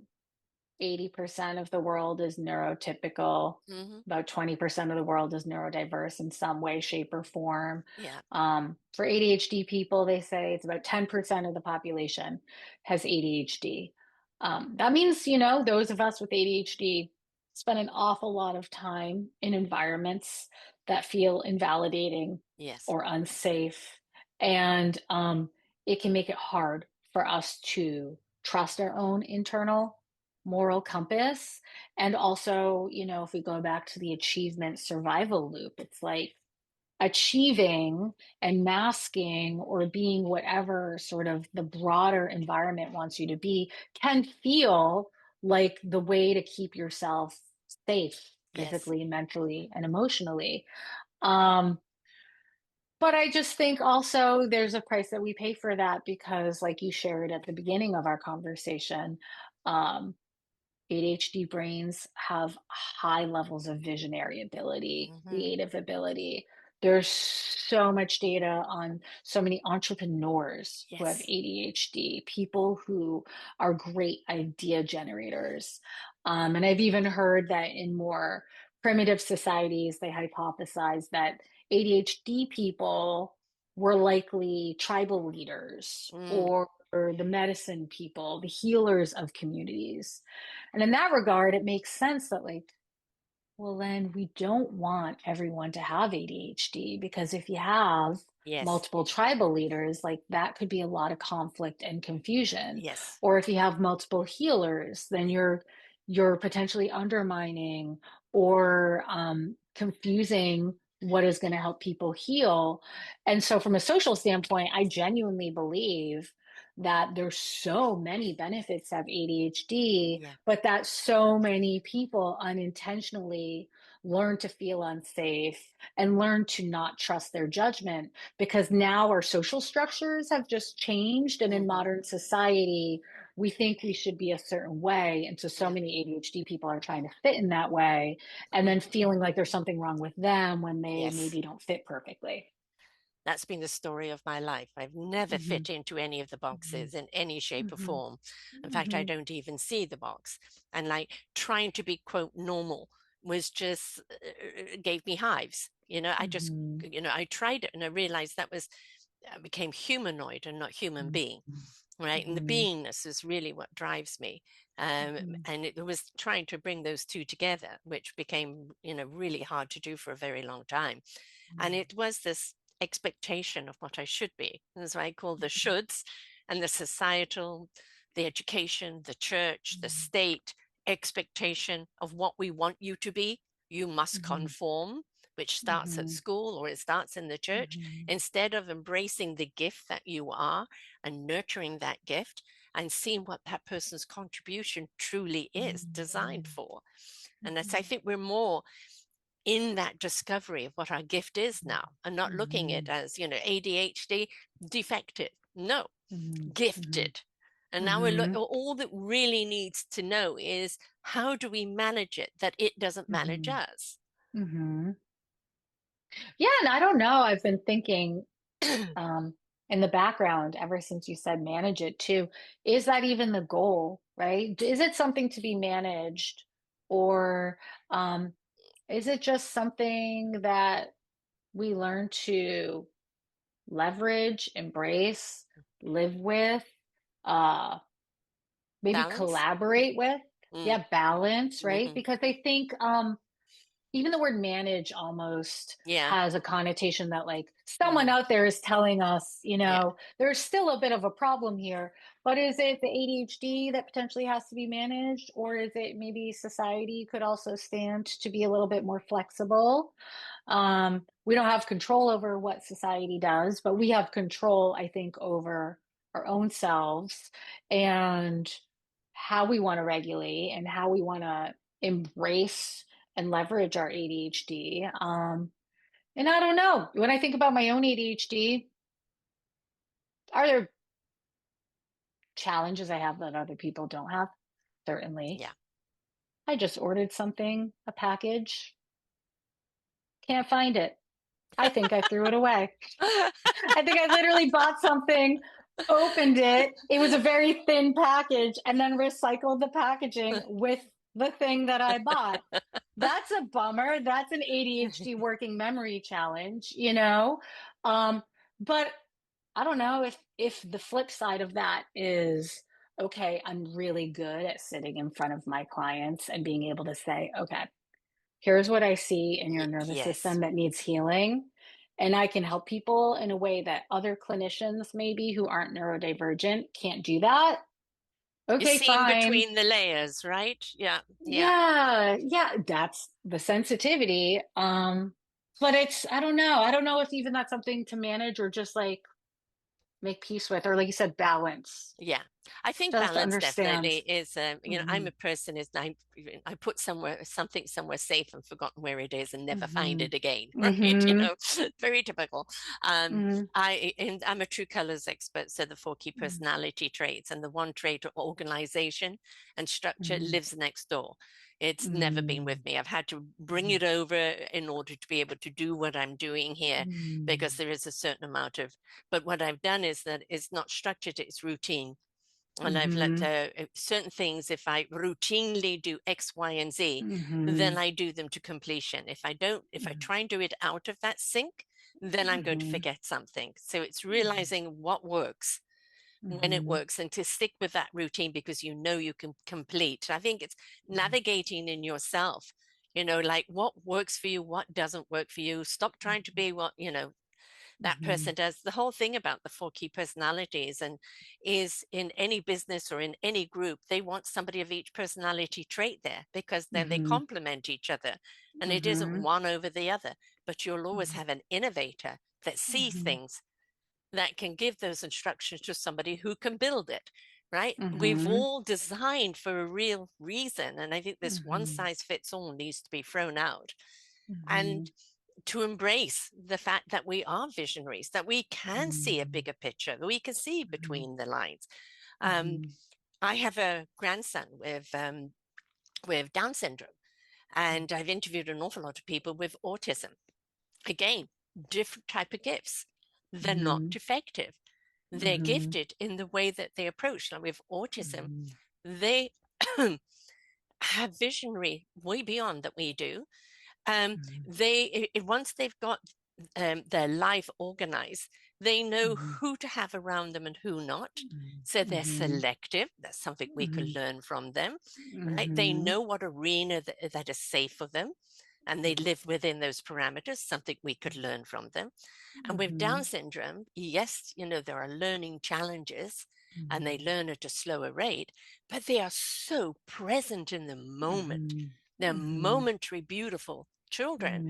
80% of the world is neurotypical. Hmm. About 20% of the world is neurodiverse in some way, shape, or form. Yeah. For ADHD people, they say it's about 10% of the population has ADHD. That means, those of us with ADHD spend an awful lot of time in environments that feel invalidating Yes. or unsafe. And it can make it hard for us to trust our own internal moral compass. And also, if we go back to the achievement survival loop, it's like achieving and masking or being whatever sort of the broader environment wants you to be can feel like the way to keep yourself safe Yes. physically, mentally, and emotionally. Um, but I just think also there's a price that we pay for that because, like you shared at the beginning of our conversation, um, ADHD brains have high levels of visionary ability, Hmm. creative ability. There's so much data on so many entrepreneurs who have Yes. ADHD, people who are great idea generators. And I've even heard that in more primitive societies, they hypothesize that ADHD people were likely tribal leaders Mm. or the medicine people, the healers of communities. And in that regard, it makes sense that, like, well, then we don't want everyone to have ADHD because if you have Yes. multiple tribal leaders, like that could be a lot of conflict and confusion. Yes. Or if you have multiple healers, then you're potentially undermining or confusing what is going to help people heal. And so, from a social standpoint, I genuinely believe that there's so many benefits of ADHD, Yeah. but that so many people unintentionally learn to feel unsafe and learn to not trust their judgment because now our social structures have just changed. And in Hmm. modern society, we think we should be a certain way. And so Yeah. many ADHD people are trying to fit in that way and then feeling like there's something wrong with them when they Yes. maybe don't fit perfectly. That's been the story of my life. I've never Mm-hmm. fit into any of the boxes in any shape or Mm-hmm. form. In fact, I Mm-hmm. don't even see the box. And like trying to be, quote, normal was just gave me hives. I just, Mm-hmm. I tried it and I realized I became humanoid and not human being, right? And the Mm-hmm. beingness is really what drives me. Mm-hmm. And it was trying to bring those two together, which became, really hard to do for a very long time. And it was this expectation of what I should be. And that's why I call the shoulds and the societal, the education, the church, the state expectation of what we want you to be. You must Mm-hmm. conform, which starts at Mm-hmm. school or it starts in the church, Mm-hmm. instead of embracing the gift that you are and nurturing that gift and seeing what that person's contribution truly is designed for. And that's, I think we're more in that discovery of what our gift is now and not looking at Mm-hmm. it as, ADHD, defective. No, Mm-hmm. Mm-hmm. gifted. And now Mm-hmm. all that really needs to know is how do we manage it that it doesn't manage Mm-hmm. us? Mm-hmm. Yeah, and I don't know. I've been thinking um, in the background ever since you said manage it too. Is that even the goal, right? Is it something to be managed, or um, is it just something that we learn to leverage, embrace, live with, uh, maybe Balance? collaborate with? Mm, Yeah, balance, right? hmm. Because I think even the word manage almost Yeah, has a connotation that, like, someone mm, out there is telling us, yeah. there's still a bit of a problem here. But is it the ADHD that potentially has to be managed, or is it maybe society could also stand to be a little bit more flexible? We don't have control over what society does, but we have control, I think, over our own selves and how we want to regulate and how we want to embrace and leverage our ADHD. And I don't know, when I think about my own ADHD, are there challenges I have that other people don't have? Certainly. Yeah. I just ordered something, a package, can't find it. I think I threw it away. I think I literally bought something, opened it. It was a very thin package, and then recycled the packaging with the thing that I bought. That's a bummer. That's an ADHD working memory challenge, you know? Um, but I don't know if the flip side of that is okay, I'm really good at sitting in front of my clients and being able to say, okay, here's what I see in your nervous Yes. system that needs healing. And I can help people in a way that other clinicians, maybe who aren't neurodivergent, can't do that. You're Okay, seeing fine. between the layers, right? Yeah. Yeah. Yeah, yeah, that's the sensitivity. But it's, I don't know. I don't know if even that's something to manage or just like make peace with, or like you said, balance. Yeah, I think Just to balance understand. definitely is. I'm Hmm a person is I put something somewhere safe and forgotten where it is and never find hmm it again. Right? hmm Very typical. Um, hmm I'm a true colors expert, so the four key personality traits and the one trait organization and structure hmm lives next door. It's never been with hmm me. I've had to bring it over in order to be able to do what I'm doing here because there is a certain amount of but what I've done is that it's not structured, it's routine. And I've let hmm certain things, if I routinely do X, Y, and Z, then hmm I do them to completion. If I don't, if I try and do it out of that sync, then I'm going to hmm forget something. So it's realizing what works when it hmm works and to stick with that routine because you know you can complete. I think it's navigating in yourself, like what works for you, what doesn't work for you. Stop trying to be what, that hmm person does. The whole thing about the four key personalities and is in any business or in any group, they want somebody of each personality trait there because then they hmm complement each other. And it isn't hmm one over the other, but you'll always have an innovator that sees hmm things that can give those instructions to somebody who can build it. Right? We've hmm all designed for a real reason. And I think this one hmm size fits all needs to be thrown out. And hmm to embrace the fact that we are visionaries, that we can see a bigger picture, that we can see between the lines. Um, hmm I have a grandson with Down syndrome, and I've interviewed an awful lot of people with autism. Again, different type of gifts. They're not hmm defective. They're hmm gifted in the way that they approach. Like with autism, hmm they have visionary way beyond that we do. Once they've got their life organized, they know hmm who to have around them and who not. So they're hmm selective. That's something we could hmm learn from them, right? They hmm know what arena that is safe for them, and they live within those parameters, something we could learn from them. And with Down hmm syndrome, yes, there are learning challenges and they hmm learn at a slower rate, but they are so present in the moment. hmm They're hmm momentary, beautiful children.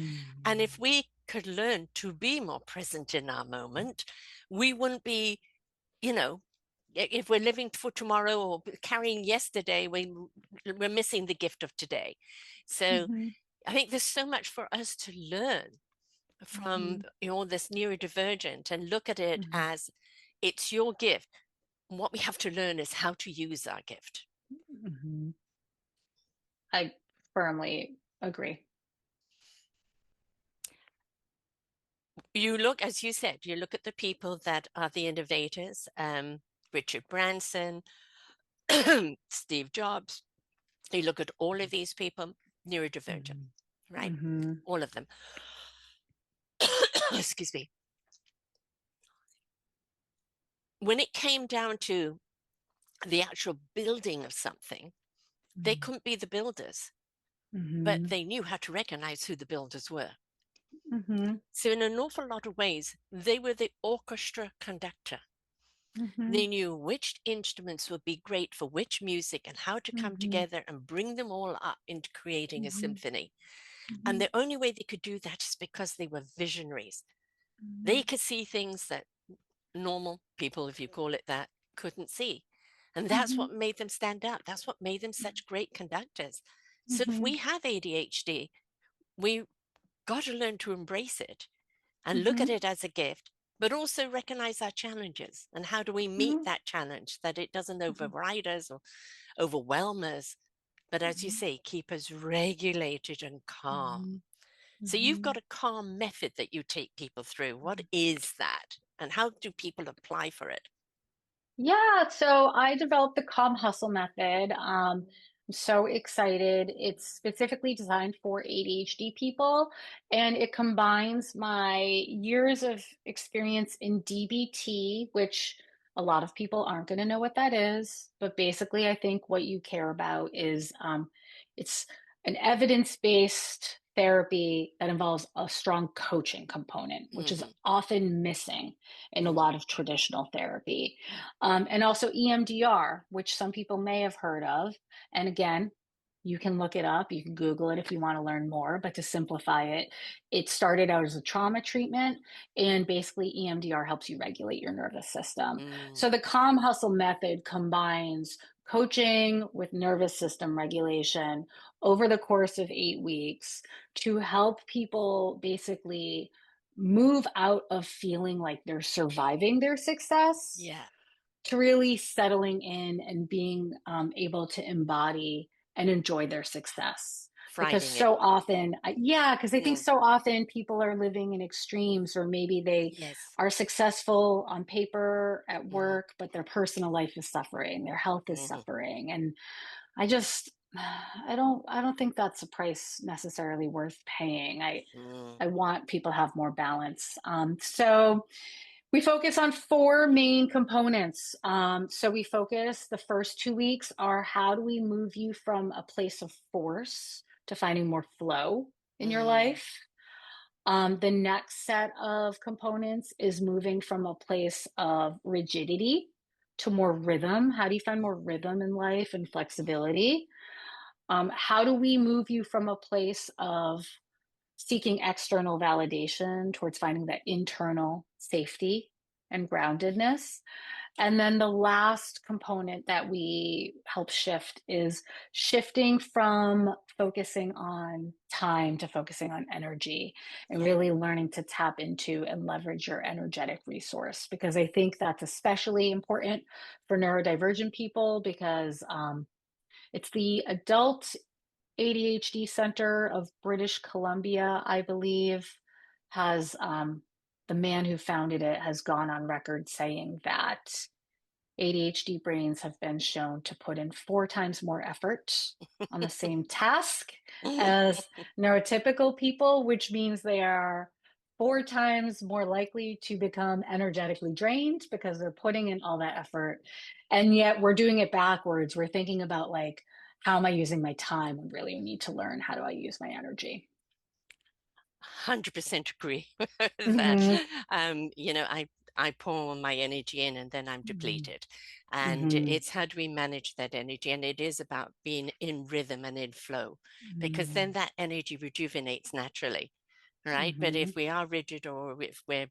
And hmm if we could learn to be more present in our moment, we wouldn't be, you know, if we're living for tomorrow or carrying yesterday, we're missing the gift of today. So hmm I think there's so much for us to learn from this neurodivergent and look at it hmm as it's your gift. What we have to learn is how to use our gift. hmm I firmly agree. You look, as you said, you look at the people that are the innovators, Richard Branson, Steve Jobs. You look at all of these people, neurodivergent, hmm right? hmm All of them. Excuse me. When it came down to the actual building of something, they couldn't be the builders, but hmm they knew how to recognize who the builders were. hmm So, in an awful lot of ways, they were the orchestra conductor. hmm They knew which instruments would be great for which music and how to come hmm together and bring them all up into creating a hmm symphony. And hmm the only way they could do that is because they were visionaries. They could see things that normal people, if you call it that, couldn't see. And that's hmm what made them stand out. That's what made them such great conductors. So if hmm we have ADHD, we got to learn to embrace it and look at hmm it as a gift, but also recognize our challenges and how do we meet hmm that challenge that it doesn't override us or overwhelm us, but as you hmm say, keep us regulated and calm. hmm So you've hmm got a calm method that you take people through. What is that? And how do people apply for it? Yeah, so I developed the Calm Hustle method. I'm so excited. It's specifically designed for ADHD people, and it combines my years of experience in DBT, which a lot of people aren't going to know what that is. But basically, I think what you care about is it's an evidence-based therapy that involves a strong coaching component, which is Mm-hmm, often missing in a mm-hmm, lot of traditional therapy. And also EMDR, which some people may have heard of. And again, You can look it up. You can Google it if you want to learn more. But to simplify it, it started out as a trauma treatment. And basically, EMDR helps you regulate your nervous system. Mm, So the Calm Hustle method combines coaching with nervous system regulation over the course of 8 weeks to help people basically move out of feeling like they're surviving their success yeah, to really settling in and being able to embody and enjoy their success. Because thriving it. so often, yeah, because I think Mm, so often people are living in extremes, or maybe they yes. are successful on paper at Mm, work, but their personal life is suffering, their health is hmm suffering. And I don't think that's a price necessarily worth paying. mm, I want people to have more balance. So we focus on four main components. So we focus the first 2 weeks are how do we move you from a place of force to finding more flow in your mm, life. The next set of components is moving from a place of rigidity to more rhythm. How do you find more rhythm in life and flexibility? How do we move you from a place of seeking external validation towards finding that internal safety and groundedness? And then the last component that we help shift is shifting from focusing on time to focusing on energy, and yeah. really learning to tap into and leverage your energetic resource. Because I think that's especially important for neurodivergent people, because it's the adult ADHD Center of British Columbia, I believe, has the man who founded it has gone on record saying that ADHD brains have been shown to put in 4 times more effort on the same task as neurotypical people, which means they are 4 times more likely to become energetically drained because they're putting in all that effort. And yet we're doing it backwards. We're thinking about, like, how am I using my time? We really need to learn, how do I use my energy? 100% agree with that. Mm-hmm. I pour my energy in and then I'm depleted. And Mm-hmm. it's how do we manage that energy? And it is about being in rhythm and in flow, because Mm-hmm. then that energy rejuvenates naturally, right? But Mm-hmm. if we are rigid, or if we're,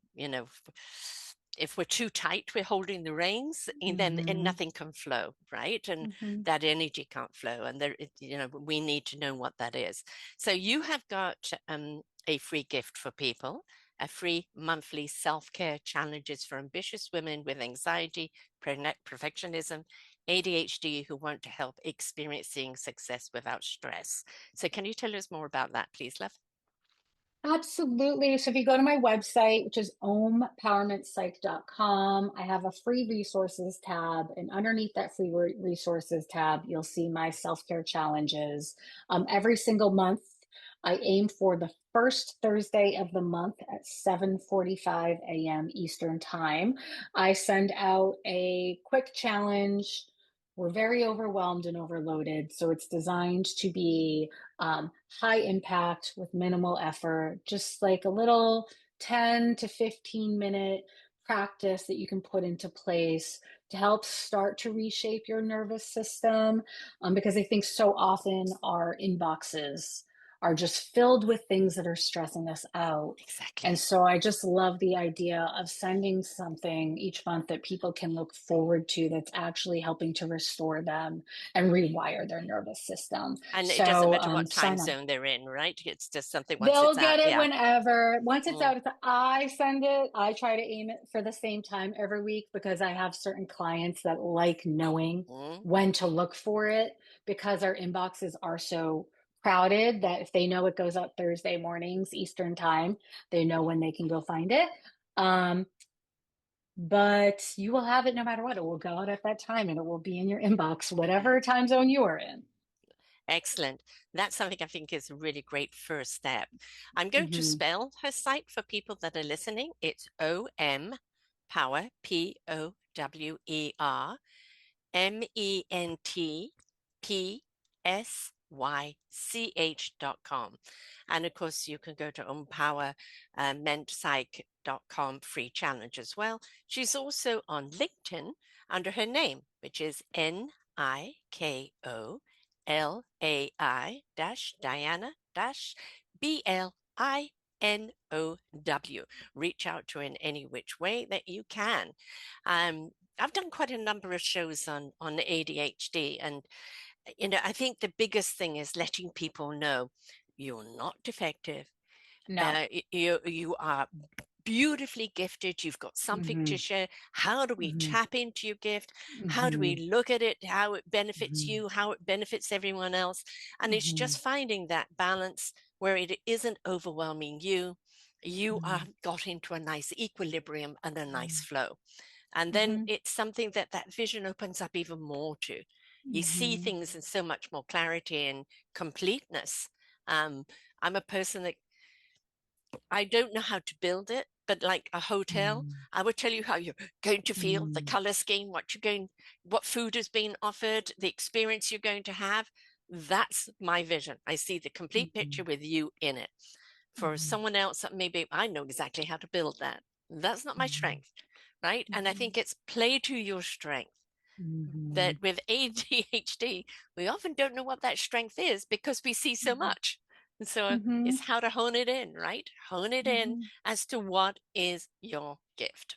if we're too tight, we're holding the reins, and Mm-hmm. nothing can flow, right? And Mm-hmm. that energy can't flow. And we need to know what that is. So you have got a free gift for people, a free monthly self-care challenges for ambitious women with anxiety, perfectionism, ADHD who want to help experiencing success without stress. So can you tell us more about that, please, love? Absolutely. So if you go to my website, which is omempowermentpsych.com, I have a free resources tab. And underneath that free resources tab, you'll see my self-care challenges. Every single month, I aim for the first Thursday of the month at 7:45 a.m. Eastern Time. I send out a quick challenge. We're very overwhelmed and overloaded, so it's designed to be high impact with minimal effort, just like a little 10 to 15-minute practice that you can put into place to help start to reshape your nervous system. Because I think so often our inboxes are just filled with things that are stressing us out. And Exactly. so I just love the idea of sending something each month that people can look forward to that's actually helping to restore them and rewire their nervous system. And it doesn't So matter what time sign up. zone they're in, right? It's just something once They'll it's get out. it Yeah. whenever. Once it's Mm, out, I send it. I try to aim it for the same time every week, because I have certain clients that like knowing mm. when to look for it, because our inboxes are so crowded that if they know it goes out Thursday mornings Eastern time, they know when they can go find it. Um, but you will have it no matter what. It will go out at that time and it will be in your inbox, whatever time zone you are in. Excellent. That's something I think is a really great first step. I'm going to Mhm. spell her site for people that are listening. It's OM Power, POWERmentpsych.com. And of course, you can go to empowermentpsych.com free challenge as well. She's also on LinkedIn under her name, which is NIKO Blai-Diana-Blinow. Reach out to in any which way that you can. I've done quite a number of shows on ADHD, and I think the biggest thing is letting people know you're not defective. No. You are beautifully gifted. You've got something to share. How do we tap into your gift? How do we look at it? How it benefits you, how it benefits everyone else. And it's just finding that balance where it isn't overwhelming you. You are got into a nice equilibrium and a nice flow. And then it's something that vision opens up even more to. You see things in so much more clarity and completeness. I'm a person that I don't know how to build it, but like a hotel, I would tell you how you're going to feel, the color scheme, what food is being offered, the experience you're going to have. That's my vision. I see the complete picture with you in it. For someone else, maybe I know exactly how to build that. That's not my strength, right? And I think it's play to your strength. That with ADHD, we often don't know what that strength is because we see so much. And so it's how to hone it in, right? Hone it in as to what is your gift.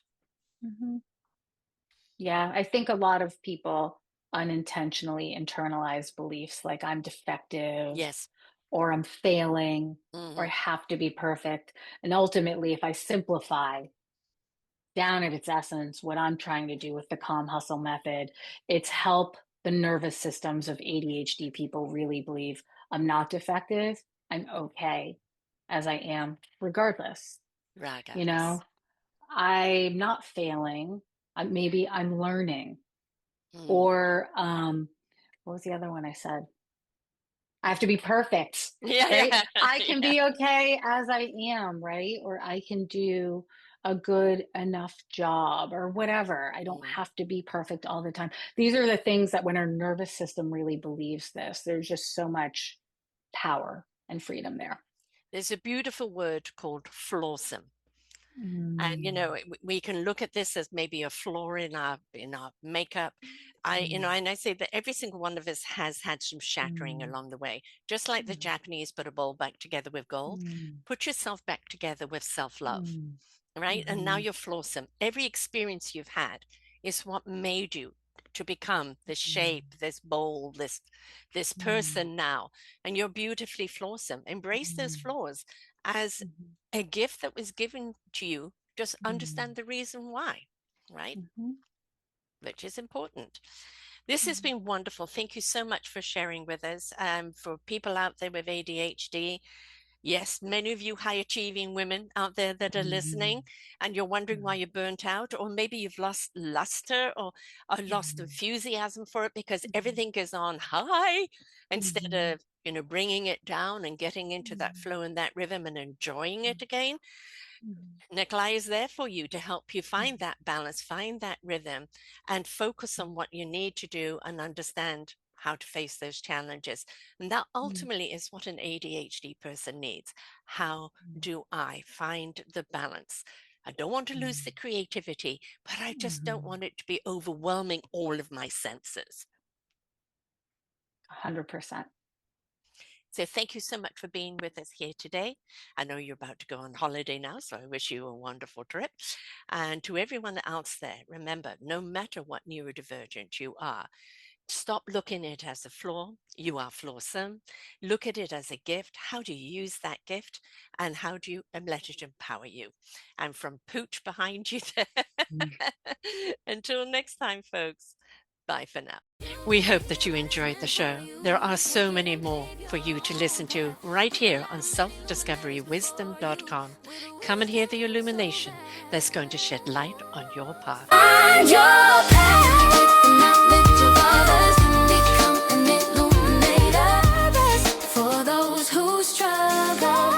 Yeah, I think a lot of people unintentionally internalize beliefs like I'm defective, Yes. or I'm failing, or I have to be perfect. And ultimately, if I simplify down at its essence, what I'm trying to do with the Calm Hustle method, it's help the nervous systems of ADHD people really believe I'm not defective. I'm okay as I am, regardless. You know, I'm not failing. Maybe I'm learning. Or what was the other one I said? I have to be perfect, right? I can be okay as I am, right? Or I can do a good enough job or whatever. I don't have to be perfect all the time. These are the things that when our nervous system really believes this, there's just so much power and freedom there. There's a beautiful word called flawsome. And we can look at this as maybe a flaw in our makeup. And I say that every single one of us has had some shattering along the way. Just like the Japanese put a bowl back together with gold, put yourself back together with self-love, right? And now you're flawsome. Every experience you've had is what made you to become this shape, this bowl, this person now. And you're beautifully flawsome. Embrace those flaws as a gift that was given to you. Just understand the reason why, right? Which is important. This has been wonderful. Thank you so much for sharing with us. For people out there with ADHD, yes, many of you high achieving women out there that are listening, and you're wondering why you're burnt out, or maybe you've lost luster or lost enthusiasm for it because everything is on high instead of bringing it down and getting into that flow and that rhythm and enjoying it again. Nikolai is there for you to help you find that balance, find that rhythm, and focus on what you need to do and understand how to face those challenges. And that ultimately is what an ADHD person needs. How do I find the balance? I don't want to lose the creativity, but I just don't want it to be overwhelming all of my senses. 100%. So thank you so much for being with us here today. I know you're about to go on holiday now, so I wish you a wonderful trip. And to everyone else there, remember, no matter what neurodivergent you are, stop looking at it as a flaw. You are flawsome. Look at it as a gift. How do you use that gift? And how do you let it empower you? And from Pooch behind you there, until next time, folks, bye for now. We hope that you enjoyed the show. There are so many more for you to listen to right here on selfdiscoverywisdom.com. Come and hear the illumination that's going to shed light on your path. Find your path with the knowledge of others. Become an illuminator for those who struggle.